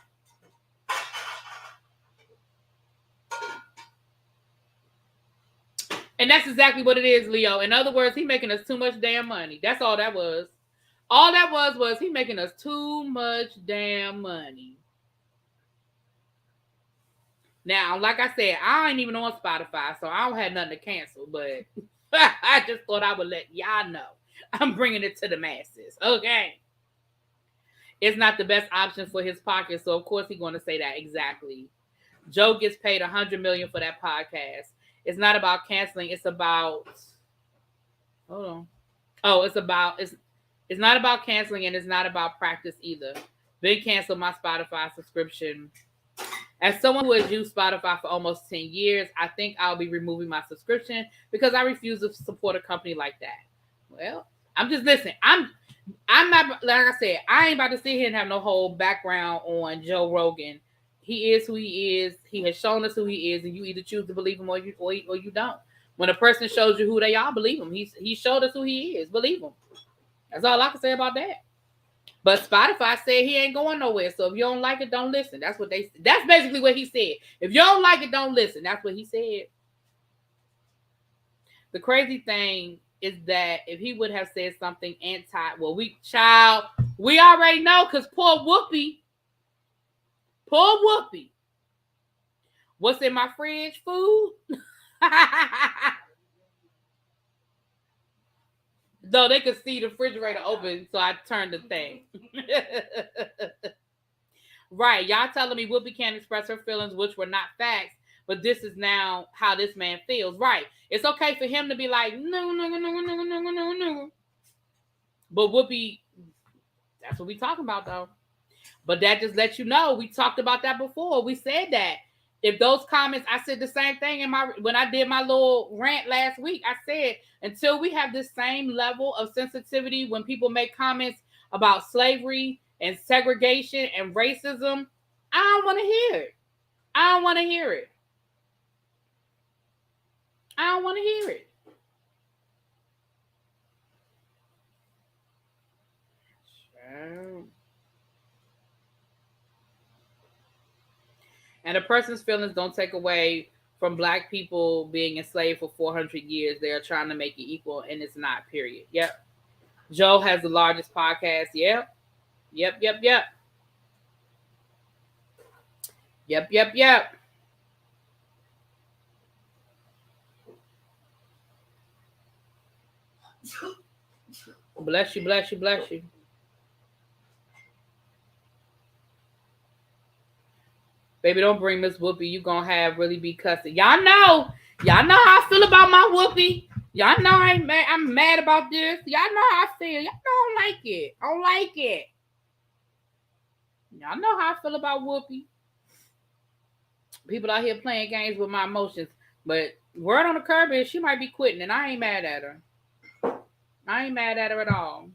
And that's exactly what it is, Leo. In other words, he's making us too much damn money. That's all that was. All that was he making us too much damn money. Now, like I said, I ain't even on Spotify, so I don't have nothing to cancel, but I just thought I would let y'all know. I'm bringing it to the masses, okay? It's not the best option for his pocket, so of course he's going to say that exactly. Joe gets paid $100 million for that podcast. It's not about canceling. It's about, hold on. Oh, it's not about canceling, and it's not about practice either. Been canceled my Spotify subscription. As someone who has used Spotify for almost 10 years, I think I'll be removing my subscription because I refuse to support a company like that. Well, I'm just listening. I'm not, like I said, I ain't about to sit here and have no whole background on Joe Rogan. He is who he is. He has shown us who he is, and you either choose to believe him or you don't. When a person shows you who they are, believe him. He showed us who he is. Believe him. That's all I can say about that. But Spotify said he ain't going nowhere. So if you don't like it, don't listen. That's basically what he said. If you don't like it, don't listen. That's what he said. The crazy thing is that if he would have said something we already know, because poor Whoopi. What's in my fridge? Food? Though they could see the refrigerator open, so I turned the thing. Right. Y'all telling me Whoopi can't express her feelings, which were not facts, but this is now how this man feels. Right. It's okay for him to be like, no. But Whoopi, that's what we talking about, though. But that just lets you know, we talked about that before. We said that. If those comments, I said the same thing when I did my little rant last week. I said, until we have this same level of sensitivity when people make comments about slavery and segregation and racism, I don't want to hear it. I don't want to hear it. And a person's feelings don't take away from Black people being enslaved for 400 years. They are trying to make it equal, and it's not, period. Yep. Joe has the largest podcast. Yep. Yep. Bless you. Baby, don't bring Miss Whoopi. You gonna have really be cussing. Y'all know how I feel about my Whoopi. Y'all know I'm mad about this. Y'all know how I feel. Y'all know I don't like it. I don't like it. Y'all know how I feel about Whoopi. People out here playing games with my emotions. But word on the curb is she might be quitting, and I ain't mad at her. I ain't mad at her at all.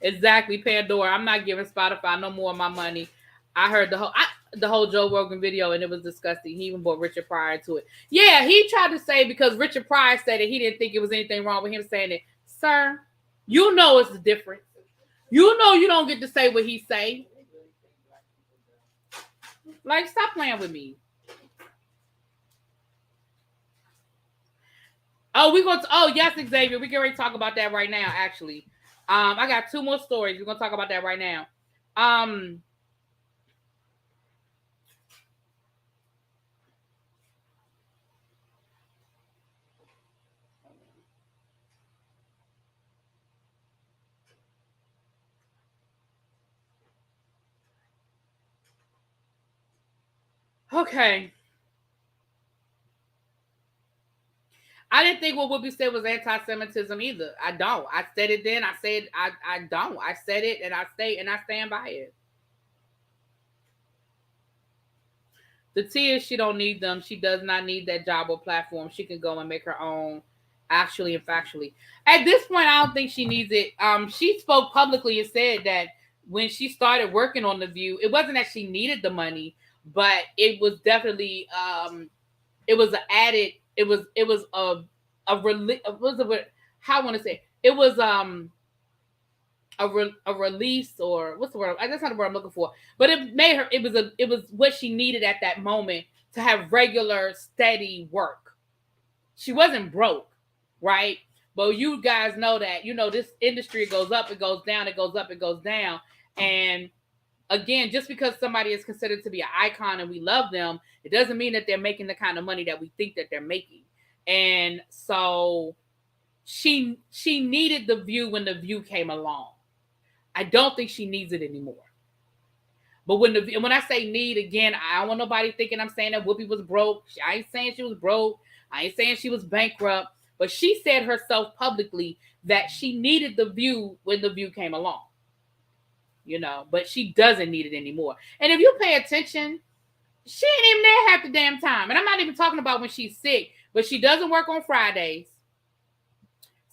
Exactly, Pandora. I'm not giving Spotify no more of my money. I heard the whole Joe Rogan video, and it was disgusting. He even brought Richard Pryor to it. Yeah, he tried to say because Richard Pryor said that he didn't think it was anything wrong with him saying it. Sir, you know it's different. You know you don't get to say what he say. Like, stop playing with me. Oh, yes, Xavier. We can already talk about that right now, actually. I got 2 more stories. We're gonna talk about that right now. Okay. I didn't think what Whoopi said was anti-Semitism either. I don't. I said it then. I said I don't. I said it and I stand by it. The T is she don't need them. She does not need that job or platform. She can go and make her own, actually and factually. At this point, I don't think she needs it. She spoke publicly and said that when she started working on The View, it wasn't that she needed the money, but it was definitely it was an added. It was how I want to say it was a release, or what's the word? That's not the word I'm looking for. But it made her. It was what she needed at that moment to have regular, steady work. She wasn't broke, right? But you guys know that this industry goes up, it goes down, it goes up, it goes down, and again, just because somebody is considered to be an icon and we love them, it doesn't mean that they're making the kind of money that we think that they're making. And so she needed The View when The View came along. I don't think she needs it anymore. But when I say need, again, I don't want nobody thinking I'm saying that Whoopi was broke. I ain't saying she was broke. I ain't saying she was bankrupt. But she said herself publicly that she needed The View when The View came along. But she doesn't need it anymore. And if you pay attention, she ain't even there half the damn time. And I'm not even talking about when she's sick, but she doesn't work on Fridays.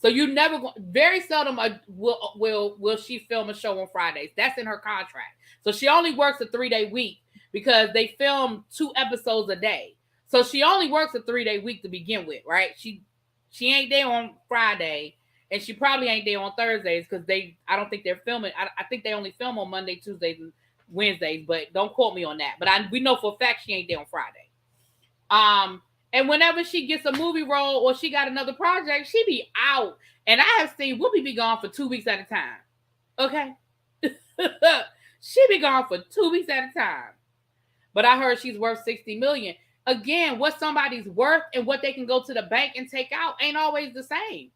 So you never very seldom will she film a show on Fridays. That's in her contract. So she only works a 3-day week because they film 2 episodes a day. So she only works a 3-day week to begin with, right? She ain't there on Friday, and she probably ain't there on Thursdays because I don't think they're filming. I think they only film on Monday, Tuesdays, and Wednesdays, but don't quote me on that. But we know for a fact she ain't there on Friday. And whenever she gets a movie role or she got another project, she be out. And I have seen Whoopi be gone for 2 weeks at a time. Okay? She be gone for 2 weeks at a time. But I heard she's worth $60 million. Again, what somebody's worth and what they can go to the bank and take out ain't always the same.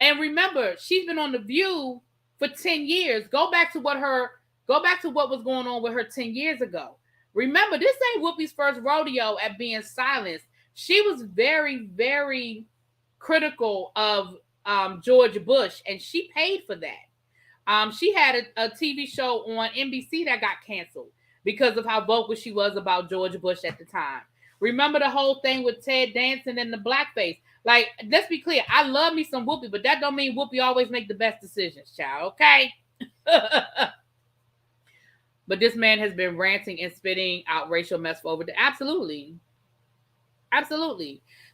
And remember, she's been on The View for 10 years. Go back to what was going on with her 10 years ago. Remember, this ain't Whoopi's first rodeo at being silenced. She was very, very critical of George Bush, and she paid for that. She had a TV show on NBC that got canceled because of how vocal she was about George Bush at the time. Remember the whole thing with Ted Danson and the blackface? Like, let's be clear. I love me some Whoopi, but that don't mean Whoopi always make the best decisions, child. Okay? But this man has been ranting and spitting out racial mess for over the absolutely.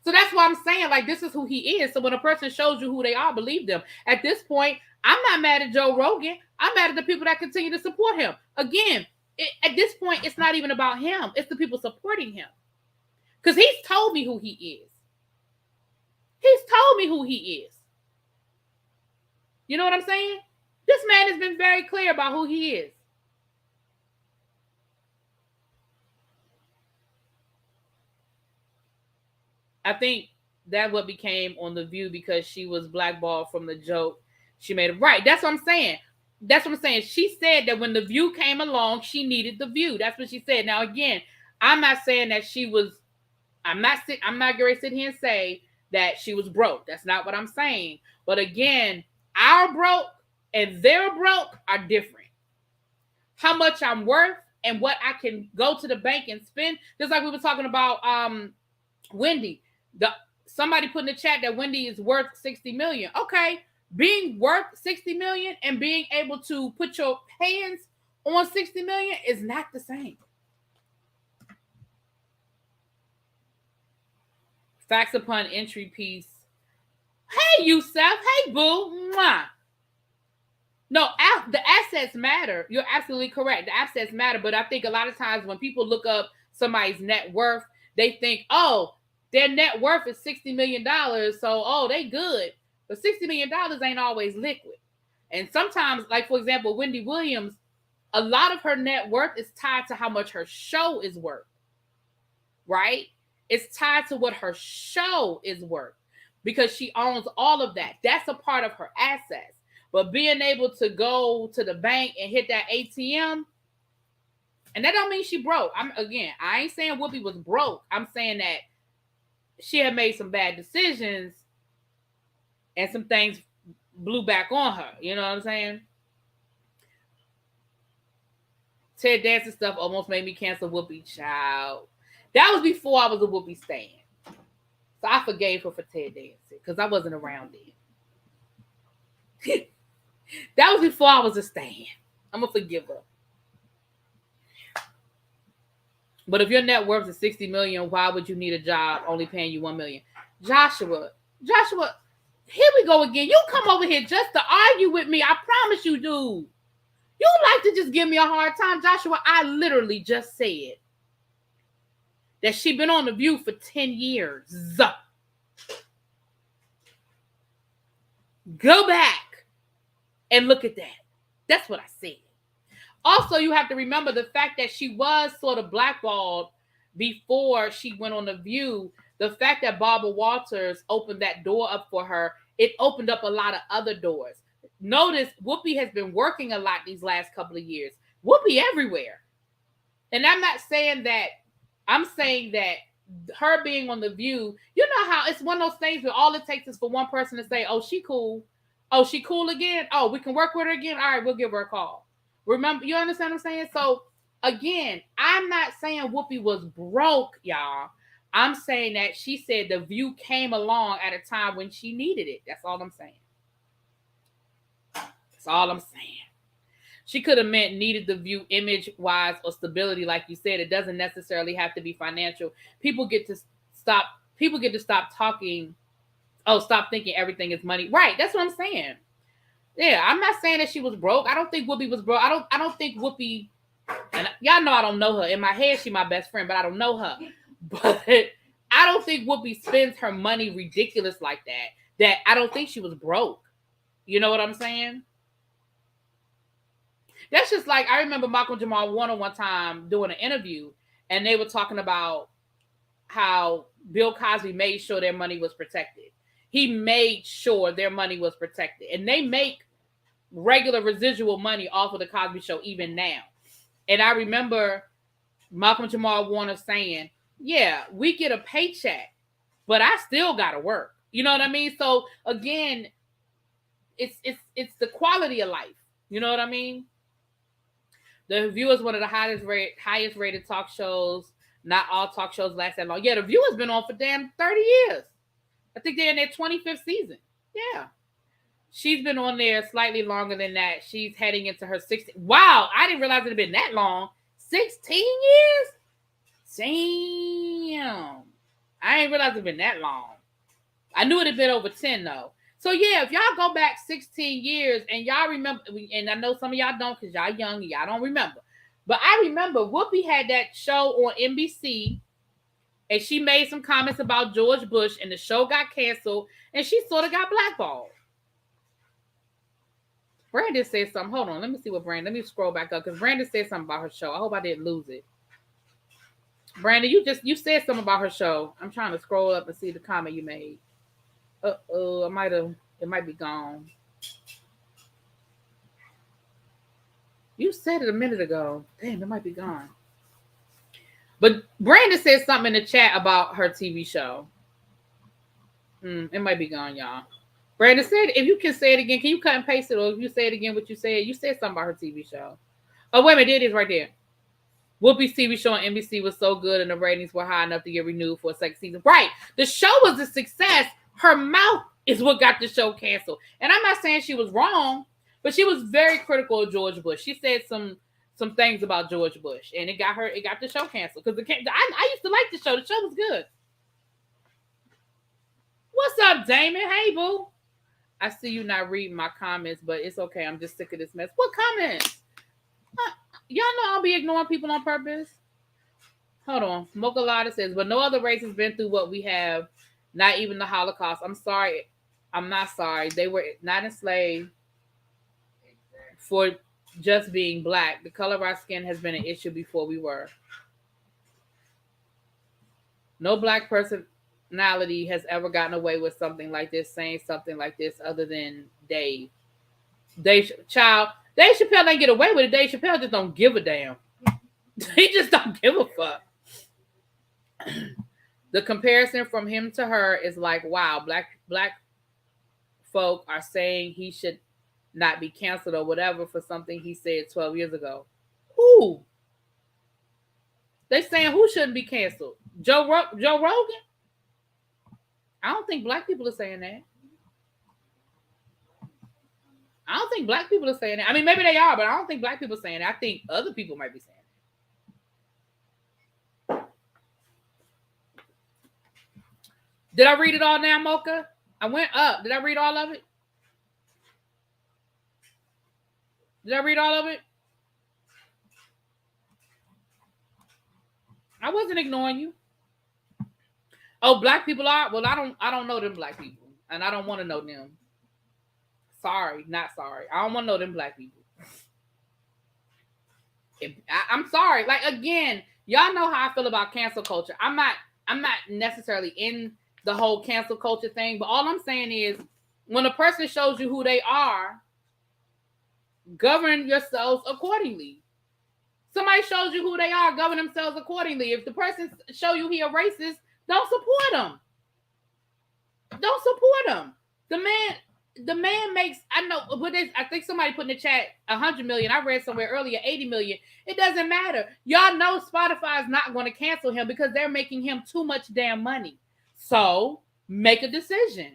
So that's why I'm saying, like, this is who he is. So when a person shows you who they are, believe them. At this point, I'm not mad at Joe Rogan. I'm mad at the people that continue to support him. Again, at this point, it's not even about him. It's the people supporting him. Because he's told me who he is. You know what I'm saying? This man has been very clear about who he is. I think that what became on The View because she was blackballed from the joke she made it. Right. That's what I'm saying. That's what I'm saying. She said that when The View came along, she needed The View. That's what she said. Now, again, I'm not saying that she was, I'm not going to sit here and say that she was broke. That's not what I'm saying. But again, our broke and their broke are different. How much I'm worth and what I can go to the bank and spend. Just like we were talking about Wendy. Somebody put in the chat that Wendy is worth 60 million. Okay, being worth 60 million and being able to put your hands on 60 million is not the same. Facts upon entry piece. Hey, Youssef. Hey, boo. Mwah. No, the assets matter. You're absolutely correct. The assets matter. But I think a lot of times when people look up somebody's net worth, they think, oh, their net worth is $60 million. So, oh, they good. But $60 million ain't always liquid. And sometimes, like, for example, Wendy Williams, a lot of her net worth is tied to how much her show is worth. Right? It's tied to what her show is worth because she owns all of that. That's a part of her assets. But being able to go to the bank and hit that ATM, and that don't mean she broke. I ain't saying Whoopi was broke. I'm saying that she had made some bad decisions and some things blew back on her. You know what I'm saying? Ted Danson stuff almost made me cancel Whoopi, child. That was before I was a Whoopi stan. So I forgave her for Ted Danson because I wasn't around then. That was before I was a stan. I'm going to forgive her. But if your net worth is 60 million, why would you need a job only paying you 1 million? Joshua, here we go again. You come over here just to argue with me. I promise you do. You like to just give me a hard time. Joshua, I literally just said that she been on The View for 10 years. Go back and look at that. That's what I said. Also, you have to remember the fact that she was sort of blackballed before she went on The View. The fact that Barbara Walters opened that door up for her, it opened up a lot of other doors. Notice Whoopi has been working a lot these last couple of years. Whoopi everywhere. And I'm not saying that, I'm saying that her being on The View, you know how it's one of those things where all it takes is for one person to say, oh, she cool. Oh, she cool again? Oh, we can work with her again? All right, we'll give her a call. Remember, you understand what I'm saying? So, again, I'm not saying Whoopi was broke, y'all. I'm saying that she said The View came along at a time when she needed it. That's all I'm saying. That's all I'm saying. She could have meant needed The View image-wise or stability, like you said. It doesn't necessarily have to be financial. People get to stop talking. Oh, stop thinking everything is money. Right, that's what I'm saying. Yeah, I'm not saying that she was broke. I don't think Whoopi was broke. I don't think Whoopi, and y'all know I don't know her. In my head, she's my best friend, but I don't know her. But I don't think Whoopi spends her money ridiculous like that. That I don't think she was broke. You know what I'm saying? That's just like, I remember Malcolm Jamal Warner one time doing an interview, and they were talking about how Bill Cosby made sure their money was protected. He made sure their money was protected. And they make regular residual money off of the Cosby Show even now. And I remember Malcolm Jamal Warner saying, yeah, we get a paycheck, but I still got to work. You know what I mean? So again, it's the quality of life. You know what I mean? The View is one of the highest rated talk shows. Not all talk shows last that long. Yeah, The View has been on for damn 30 years. I think they're in their 25th season. Yeah. She's been on there slightly longer than that. She's heading into her 16th. Wow, I didn't realize it had been that long. 16 years? Damn. I didn't realize it had been that long. I knew it had been over 10, though. So, yeah, if y'all go back 16 years and y'all remember, and I know some of y'all don't because y'all young and y'all don't remember. But I remember Whoopi had that show on NBC, and she made some comments about George Bush, and the show got canceled, and she sort of got blackballed. Brandon said something. Hold on. Let me see what Brandon. Let me scroll back up because Brandon said something about her show. I hope I didn't lose it. Brandon, you said something about her show. I'm trying to scroll up and see the comment you made. It might be gone. You said it a minute ago. Damn, it might be gone. But Brandon said something in the chat about her TV show. It might be gone, y'all. Brandon said, if you can say it again, can you cut and paste it? Or if you say it again, what you said? You said something about her TV show. Oh, wait a minute. There it is right there. Whoopi's TV show on NBC was so good and the ratings were high enough to get renewed for a second season. Right. The show was a success. Her mouth is what got the show canceled. And I'm not saying she was wrong, but she was very critical of George Bush. She said some things about George Bush, and it got the show canceled. Because I used to like the show. The show was good. What's up, Damon? Hey, boo. I see you not reading my comments, but it's okay. I'm just sick of this mess. What comments? Y'all know I'll be ignoring people on purpose. Hold on. Mocha Lotta says, but no other race has been through what we have. Not even the Holocaust. I'm sorry. I'm not sorry. They were not enslaved for just being black. The color of our skin has been an issue before we were. No black personality has ever gotten away with something like this, saying something like this other than Dave. Dave Chappelle ain't get away with it. Dave Chappelle just don't give a damn. He just don't give a fuck. The comparison from him to her is like, wow, black folk are saying he should not be canceled or whatever for something he said 12 years ago. Who? They saying who shouldn't be canceled? Joe Rogan? I don't think black people are saying that. I don't think black people are saying that. I mean, maybe they are, but I don't think black people are saying that. I think other people might be saying that. Did I read it all now, Mocha? I went up. Did I read all of it? Did I read all of it? I wasn't ignoring you. Oh, black people are? Well, I don't know them black people. And I don't want to know them. Sorry, not sorry. I don't want to know them black people. I'm sorry. Like, again, y'all know how I feel about cancel culture. I'm not necessarily in the whole cancel culture thing, but all I'm saying is when a person shows you who they are, govern yourselves accordingly. Somebody shows you who they are, govern themselves accordingly. If the person show you he a racist, don't support him. Don't support him. The man makes, I know, I think somebody put in the chat 100 million. I read somewhere earlier 80 million. It doesn't matter. Y'all know Spotify is not going to cancel him because they're making him too much damn money. So make a decision.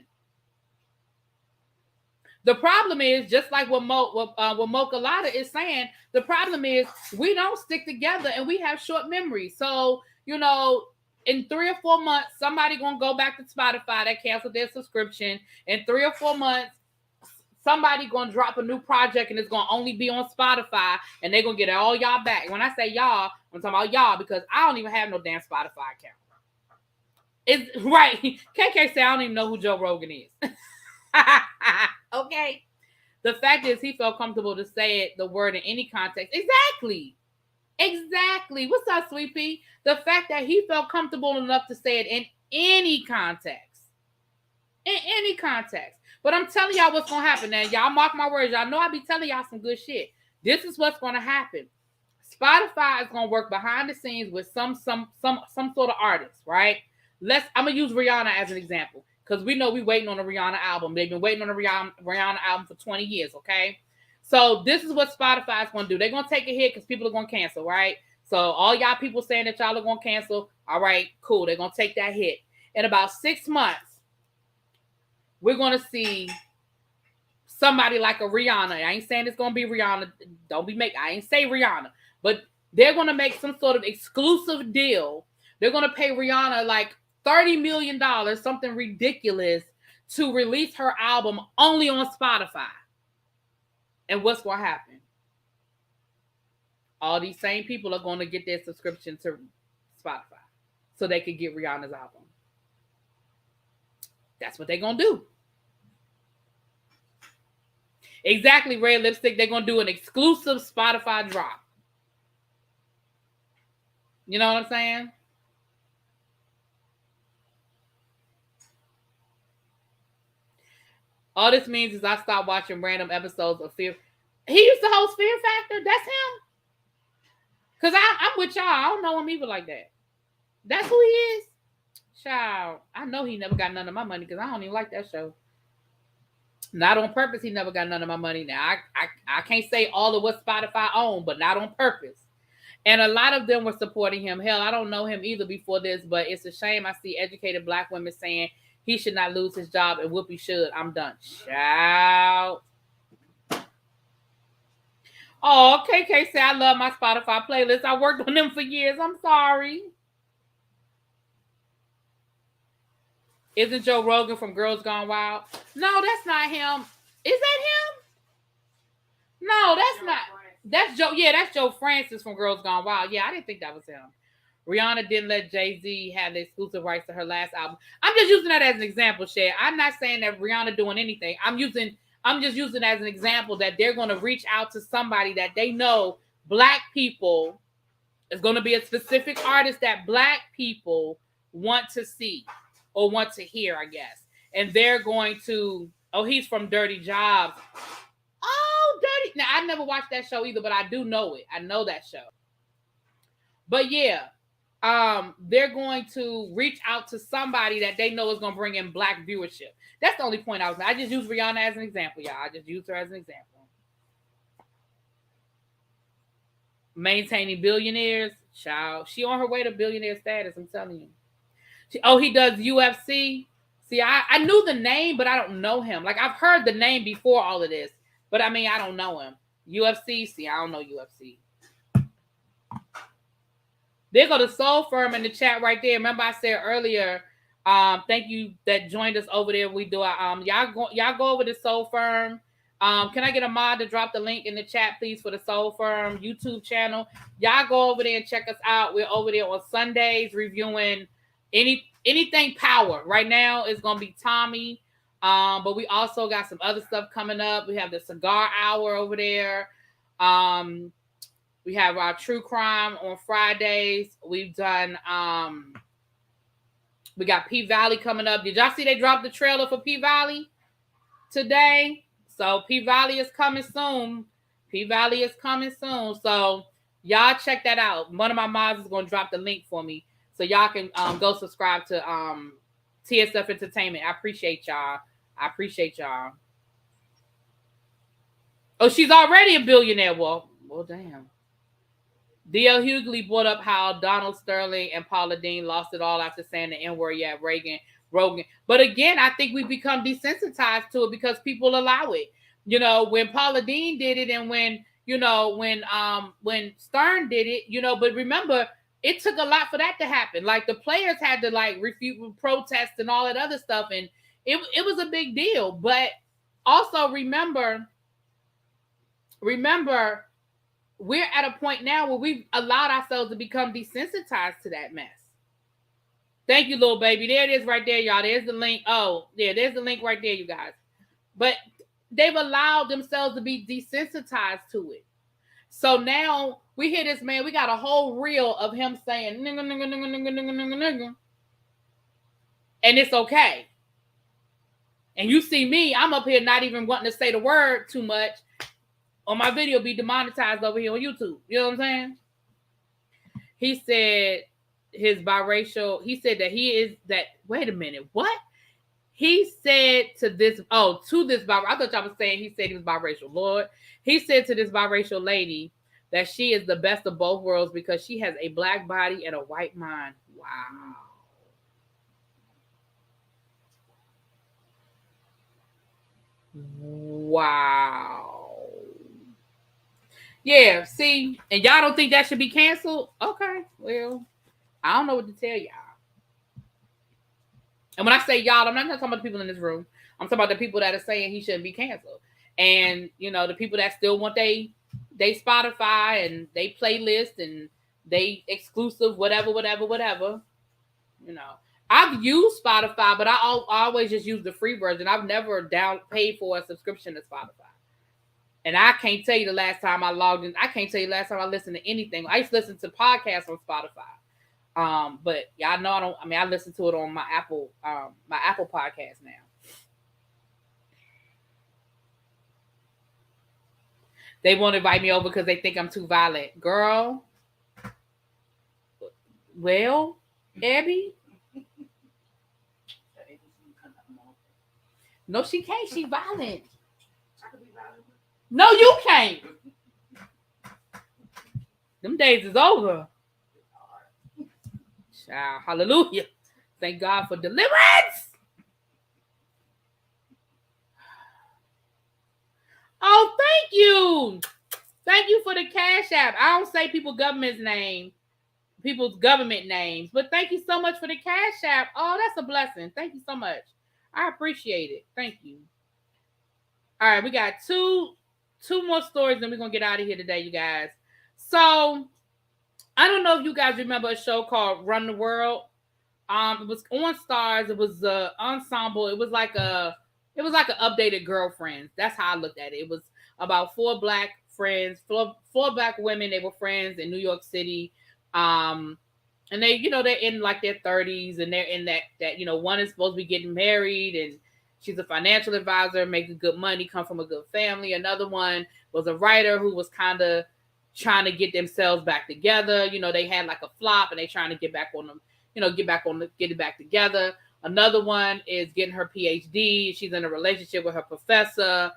The problem is, just like what Mocha Lotta is saying, the problem is we don't stick together and we have short memories. So, in 3 or 4 months, somebody going to go back to Spotify that canceled their subscription. In 3 or 4 months, somebody going to drop a new project and it's going to only be on Spotify and they're going to get all y'all back. When I say y'all, I'm talking about y'all because I don't even have no damn Spotify account. It's right. KK said I don't even know who Joe Rogan is. Okay. The fact is he felt comfortable to say the word in any context. Exactly. What's up, Sweet Pea? The fact that he felt comfortable enough to say it in any context. In any context. But I'm telling y'all what's going to happen now. Y'all mark my words. Y'all know I be telling y'all some good shit. This is what's going to happen. Spotify is going to work behind the scenes with some sort of artist, right? I'm going to use Rihanna as an example. Because we know we're waiting on a Rihanna album. They've been waiting on a Rihanna album for 20 years, okay? So this is what Spotify is going to do. They're going to take a hit because people are going to cancel, right? So all y'all people saying that y'all are going to cancel, all right, cool. They're going to take that hit. In about 6 months, we're going to see somebody like a Rihanna. I ain't saying it's going to be Rihanna. I ain't say Rihanna. But they're going to make some sort of exclusive deal. They're going to pay Rihanna like $30 million, something ridiculous, to release her album only on Spotify. And what's going to happen? All these same people are going to get their subscription to Spotify so they can get Rihanna's album. That's what they're going to do. Exactly, Red Lipstick. They're going to do an exclusive Spotify drop. You know what I'm saying? All this means is I stopped watching random episodes of Fear. He used to host Fear Factor. That's him. Because I'm with y'all. I don't know him either like that. That's who he is? Child. I know he never got none of my money because I don't even like that show. Not on purpose, he never got none of my money. Now, I can't say all of what Spotify owned, but not on purpose. And a lot of them were supporting him. Hell, I don't know him either before this, but it's a shame I see educated black women saying he should not lose his job and Whoopi should. I'm done. Child. Oh, KK said I love my Spotify playlist. I worked on them for years. I'm sorry. Isn't Joe Rogan from Girls Gone Wild? No, that's not him. Is that him? No, that's not. That's Joe. Yeah, that's Joe Francis from Girls Gone Wild. Yeah, I didn't think that was him. Rihanna didn't let Jay-Z have the exclusive rights to her last album. I'm just using that as an example, Shay. I'm not saying that Rihanna doing anything. I'm just using as an example that they're going to reach out to somebody that they know black people is going to be a specific artist that black people want to see or want to hear, I guess. And they're going to, oh, he's from Dirty Jobs. Oh, Dirty. Now, I never watched that show either, but I do know it. I know that show. But yeah, they're going to reach out to somebody that they know is going to bring in black viewership. That's the only point I just use Rihanna as an example, y'all. I just use her as an example. Maintaining billionaires, child. She on her way to billionaire status, I'm telling you. He does UFC. See, I knew the name, but I don't know him. Like, I've heard the name before all of this, but I mean, I don't know him. UFC, see, I don't know UFC. There go the Soul Firm in the chat right there. Remember I said earlier, thank you that joined us over there. We do y'all go over to Soul Firm. Can I get a mod to drop the link in the chat, please, for the Soul Firm YouTube channel? Y'all go over there and check us out. We're over there on Sundays reviewing anything power. Right now it's gonna be Tommy. But we also got some other stuff coming up. We have the Cigar Hour over there. We have our true crime on Fridays. We've done we got P Valley coming up. Did y'all see they dropped the trailer for P Valley today? So P Valley is coming soon. P Valley is coming soon. So y'all check that out. One of my mods is going to drop the link for me. So y'all can go subscribe to TSF Entertainment. I appreciate y'all. Oh, she's already a billionaire. Well, damn. D.L. Hughley brought up how Donald Sterling and Paula Deen lost it all after saying the N-word. Yeah, Rogan. But again, I think we become desensitized to it because people allow it. You know, when Paula Deen did it and when Stern did it, but remember, it took a lot for that to happen. Like, the players had to, like, refute protests and all that other stuff. And it was a big deal. But also remember, we're at a point now where we've allowed ourselves to become desensitized to that mess. Thank you, little baby. There it is right there, y'all. There's the link. Oh, yeah, there's the link right there, you guys. But they've allowed themselves to be desensitized to it. So now we hear this man. We got a whole reel of him saying nigga, nigga, nigga, nigga, nigga, nigga, nigga. And it's okay. And you see me, I'm up here not even wanting to say the word too much. On my video be demonetized over here on YouTube. You know what I'm saying? He said his biracial, he said that he is that, wait a minute, what? He said to this biracial, I thought y'all was saying he said he was biracial. Lord, he said to this biracial lady that she is the best of both worlds because she has a black body and a white mind. Wow. Wow. Yeah, see, and y'all don't think that should be canceled? Okay, well, I don't know what to tell y'all. And when I say y'all, I'm not talking about the people in this room. I'm talking about the people that are saying he shouldn't be canceled. And, the people that still want they Spotify and they playlist and they exclusive, whatever. I've used Spotify, but I always just use the free version. I've never paid for a subscription to Spotify. And I can't tell you the last time I logged in. I can't tell you the last time I listened to anything. I used to listen to podcasts on Spotify. But y'all know I don't. I mean, I listen to it on my Apple podcast now. They won't invite me over because they think I'm too violent. Girl. Well, Abby. No, she can't. She violent. No, you can't. Them days is over. Child, hallelujah. Thank God for deliverance. Oh, thank you. Thank you for the Cash App. I don't say people's government names, but thank you so much for the Cash App. Oh, that's a blessing. Thank you so much. I appreciate it. Thank you. All right, we got two more stories, and we're gonna get out of here today, you guys. So I don't know if you guys remember a show called Run the World. It was on Stars. It was an ensemble. It was like an updated Girlfriends. That's how I looked at it. It was about four black friends, four black women. They were friends in New York City. And they, they're in like their 30s, and they're in that, one is supposed to be getting married, and she's a financial advisor, making good money, come from a good family. Another one was a writer who was kind of trying to get themselves back together. They had like a flop, and they trying to get back on them, get it back together. Another one is getting her PhD. She's in a relationship with her professor.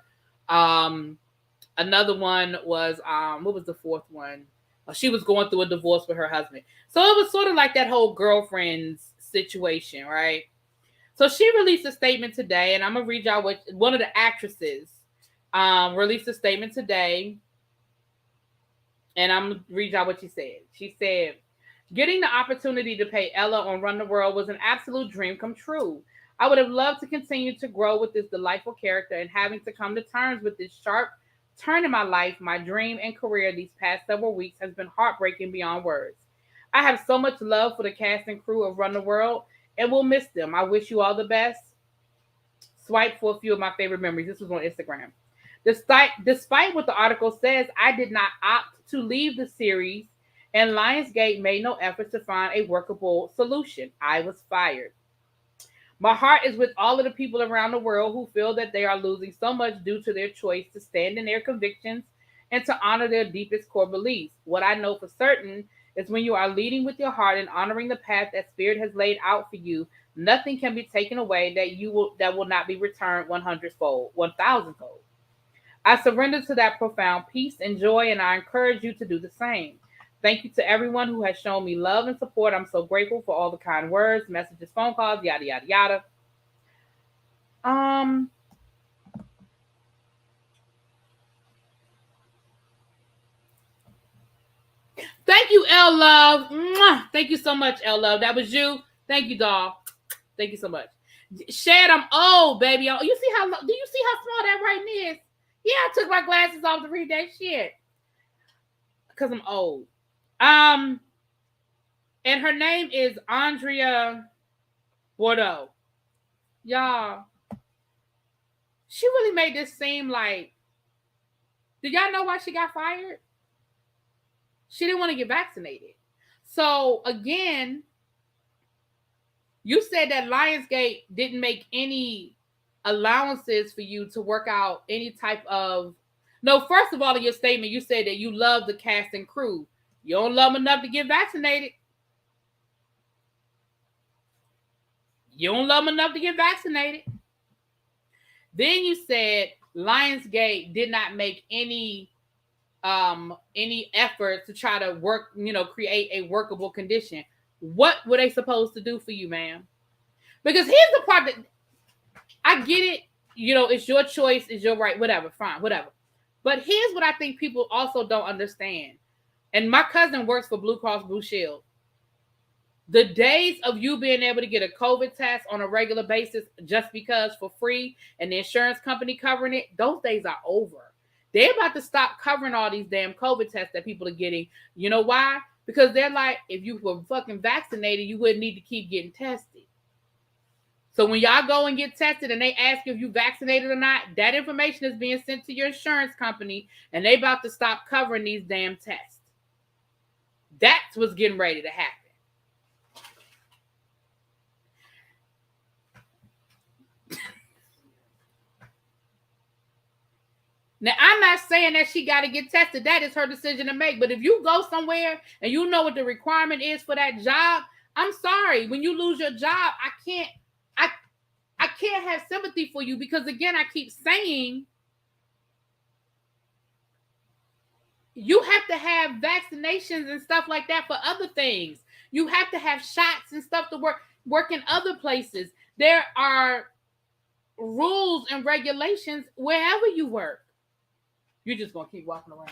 Another one was, what was the fourth one? She was going through a divorce with her husband. So it was sort of like that whole Girlfriends situation, right? So she released a statement today, and I'm going to read y'all what one of the actresses released a statement today. And I'm going to read y'all what she said. She said, getting the opportunity to play Ella on Run the World was an absolute dream come true. I would have loved to continue to grow with this delightful character, and having to come to terms with this sharp turn in my life, my dream and career these past several weeks has been heartbreaking beyond words. I have so much love for the cast and crew of Run the World, and will miss them. I wish you all the best. Swipe for a few of my favorite memories. This was on Instagram. Despite what the article says, I did not opt to leave the series, and Lionsgate made no effort to find a workable solution. I was fired. My heart is with all of the people around the world who feel that they are losing so much due to their choice to stand in their convictions and to honor their deepest core beliefs. What I know for certain is when you are leading with your heart and honoring the path that Spirit has laid out for you, nothing can be taken away that will not be returned 100-fold, 1,000-fold. I surrender to that profound peace and joy, and I encourage you to do the same. Thank you to everyone who has shown me love and support. I'm so grateful for all the kind words, messages, phone calls, yada, yada, yada. Thank you, L Love. Mwah. Thank you so much, L Love. That was you. Thank you, doll. Thank you so much. Shed, I'm old, baby. Do you see how small that writing is? Yeah, I took my glasses off to read that shit. Because I'm old. And her name is Andrea Bordeaux. Y'all, she really made this seem like, did y'all know why she got fired? She didn't want to get vaccinated. So again, you said that Lionsgate didn't make any allowances for you to work out any type of... No, first of all, in your statement, you said that you love the cast and crew. You don't love them enough to get vaccinated. You don't love them enough to get vaccinated. Then you said Lionsgate did not make any effort to try to work, create a workable condition. What were they supposed to do for you, ma'am? Because here's the part that I get it. It's your choice, it's your right, whatever, fine, whatever. But here's what I think people also don't understand. And my cousin works for Blue Cross Blue Shield. The days of you being able to get a COVID test on a regular basis just because for free and the insurance company covering it, those days are over. They're about to stop covering all these damn COVID tests that people are getting. You know why? Because they're like, if you were fucking vaccinated, you wouldn't need to keep getting tested. So when y'all go and get tested and they ask you if you vaccinated or not, that information is being sent to your insurance company and they about to stop covering these damn tests. That's what's getting ready to happen. Now, I'm not saying that she got to get tested. That is her decision to make. But if you go somewhere and you know what the requirement is for that job, I'm sorry. When you lose your job, I can't have sympathy for you because, again, I keep saying you have to have vaccinations and stuff like that for other things. You have to have shots and stuff to work in other places. There are rules and regulations wherever you work. You're just going to keep walking around.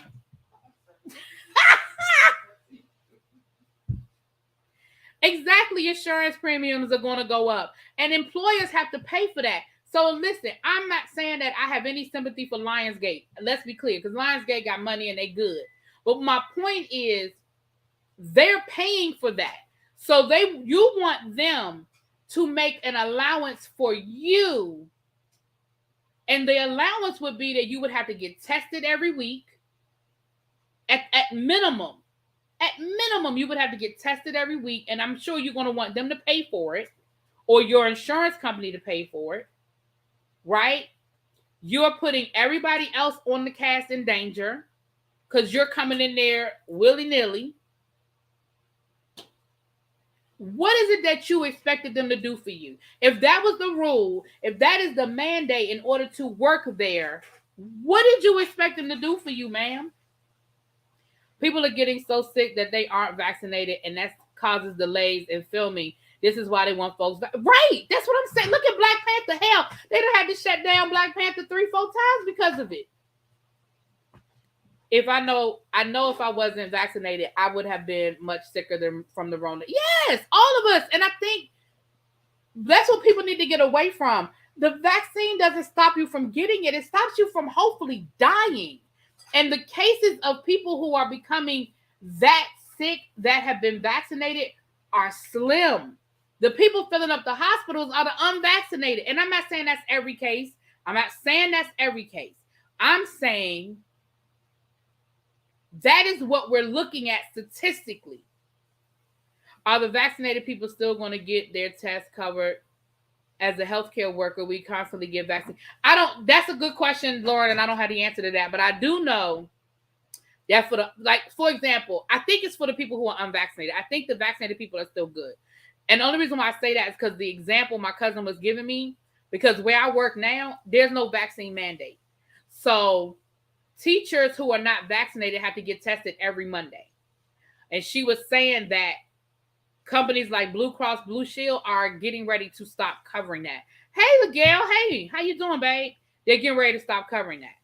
Exactly. Insurance premiums are going to go up. And employers have to pay for that. So listen, I'm not saying that I have any sympathy for Lionsgate. Let's be clear, because Lionsgate got money and they good. But my point is, they're paying for that. So you want them to make an allowance for you. And the allowance would be that you would have to get tested every week. At minimum, you would have to get tested every week. And I'm sure you're going to want them to pay for it or your insurance company to pay for it, right? You're putting everybody else on the cast in danger because you're coming in there willy-nilly. What is it that you expected them to do for you? If that was the rule, if that is the mandate in order to work there, what did you expect them to do for you, ma'am? People are getting so sick that they aren't vaccinated, and that causes delays in filming. This is why they want folks back. Right, that's what I'm saying. Look at Black Panther. Hell, they done had to shut down Black Panther 3-4 times because of it. If I know if I wasn't vaccinated, I would have been much sicker from the Rona. Yes, all of us. And I think that's what people need to get away from. The vaccine doesn't stop you from getting it. It stops you from hopefully dying. And the cases of people who are becoming that sick that have been vaccinated are slim. The people filling up the hospitals are the unvaccinated. And I'm not saying that's every case. I'm saying that is what we're looking at statistically. Are the vaccinated people still going to get their tests covered? As a healthcare worker, we constantly get vaccinated. That's a good question, Lauren, and I don't have the answer to that. But I do know that for example, I think it's for the people who are unvaccinated. I think the vaccinated people are still good. And the only reason why I say that is because the example my cousin was giving me, because where I work now, there's no vaccine mandate. So teachers who are not vaccinated have to get tested every Monday. And she was saying that companies like Blue Cross Blue Shield are getting ready to stop covering that. Hey, Miguel. Hey, how you doing, babe? They're getting ready to stop covering that.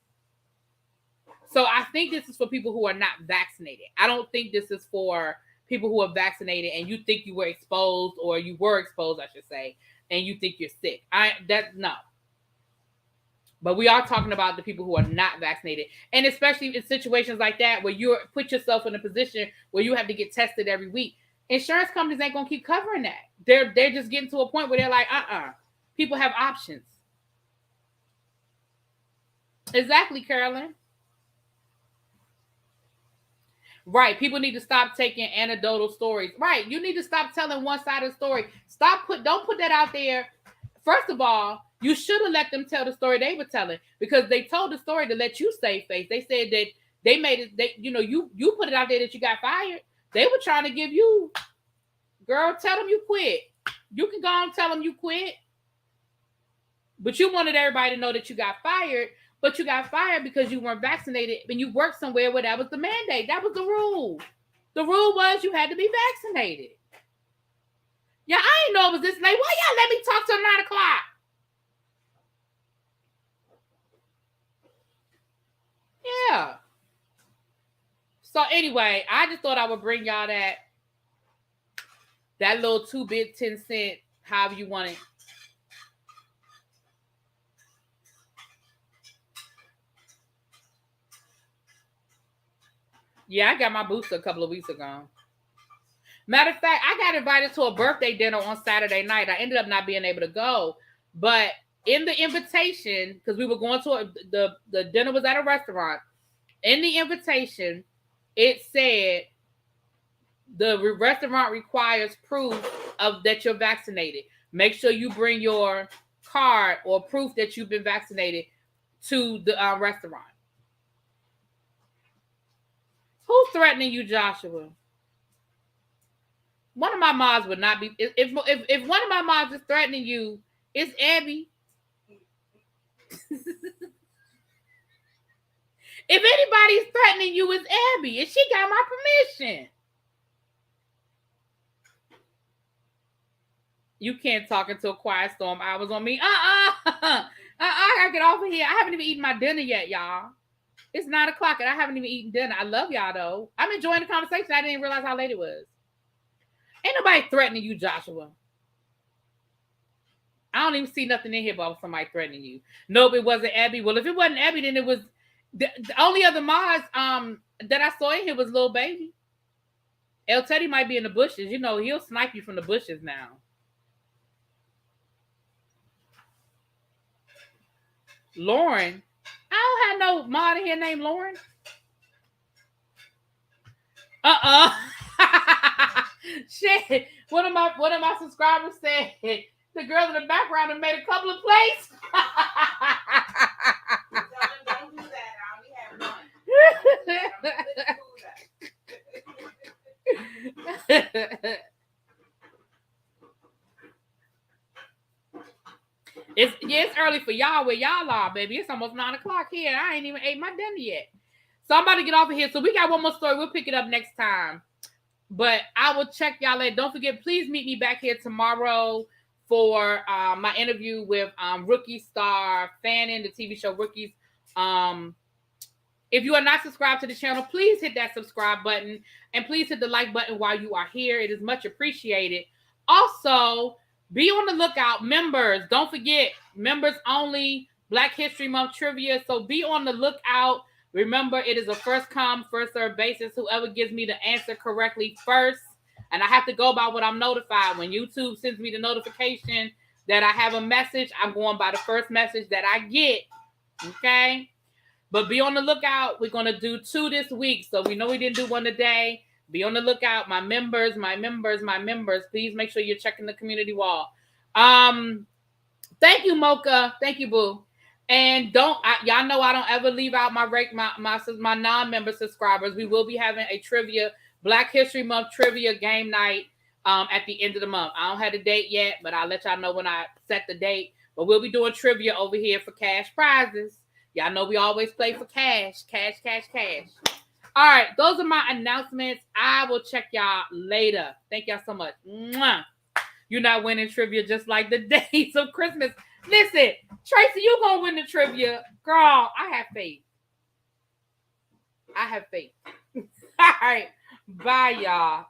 So I think this is for people who are not vaccinated. I don't think this is for people who are vaccinated and you think you were exposed, or you were exposed, I should say, and you think you're sick. No. But we are talking about the people who are not vaccinated. And especially in situations like that where you put yourself in a position where you have to get tested every week. Insurance companies ain't gonna keep covering that. They're just getting to a point where they're like, people have options. Exactly, Carolyn. Right. People need to stop taking anecdotal stories. Right. You need to stop telling one side of the story. Don't put that out there. First of all, you should have let them tell the story they were telling, because they told the story to let you save face. They said that they made it, you put it out there that you got fired. They were trying to give you, girl, tell them you quit. You can go and tell them you quit. But you wanted everybody to know that you got fired. But you got fired because you weren't vaccinated and you worked somewhere where that was the mandate. That was the rule. The rule was you had to be vaccinated. Yeah, I didn't know it was this late. Why y'all let me talk till 9 o'clock? Yeah. So anyway, I just thought I would bring y'all that little 2-bit 10-cent, however you want it. Yeah, I got my booster a couple of weeks ago. Matter of fact, I got invited to a birthday dinner on Saturday night. I ended up not being able to go, but in the invitation, because we were going to the dinner was at a restaurant. In the invitation, it said the restaurant requires proof of that you're vaccinated. Make sure you bring your card or proof that you've been vaccinated to the restaurant. Who's threatening you, Joshua? One of my moms would not be. If one of my moms is threatening you, it's Abby. If anybody's threatening you, it's Abby, and she got my permission. You can't talk into a quiet storm hours on me. I gotta get off of here. I haven't even eaten my dinner yet, y'all. It's 9 o'clock and I haven't even eaten dinner. I love y'all though. I'm enjoying the conversation. I didn't realize how late it was. Ain't nobody threatening you, Joshua. I don't even see nothing in here about somebody threatening you. Nope, it wasn't Abby. Well, if it wasn't Abby, then it was the only other Maz that I saw in here was Lil Baby. El Teddy might be in the bushes. You know, he'll snipe you from the bushes now. Lauren. I don't have no mod in here named Lauren. Shit. One of my subscribers said the girl in the background have made a couple of plays. Don't do that. I only have one. It's early for y'all where y'all are, baby. It's almost 9 o'clock here. I ain't even ate my dinner yet. So I'm about to get off of here. So we got one more story. We'll pick it up next time. But I will check y'all later. Don't forget, please meet me back here tomorrow for my interview with Rookie Star Fanning, the TV show Rookies. If you are not subscribed to the channel, please hit that subscribe button. And please hit the like button while you are here. It is much appreciated. Also, be on the lookout, members. Don't forget, members only, Black History Month trivia. So be on the lookout. Remember, it is a first come, first serve basis. Whoever gives me the answer correctly first. And I have to go by what I'm notified. When YouTube sends me the notification that I have a message, I'm going by the first message that I get. Okay? But be on the lookout. We're going to do 2 this week. So we know we didn't do 1 today. Be on the lookout. My members. Please make sure you're checking the community wall. Thank you, Mocha. Thank you, Boo. And y'all know I don't ever leave out my non-member subscribers. We will be having a trivia, Black History Month trivia game night at the end of the month. I don't have the date yet, but I'll let y'all know when I set the date. But we'll be doing trivia over here for cash prizes. Y'all know we always play for cash. All right, those are my announcements. I will check y'all later. Thank y'all so much. Mwah. You're not winning trivia just like the days of Christmas. Listen, Tracy, you gonna win the trivia. Girl, I have faith. All right, bye, y'all.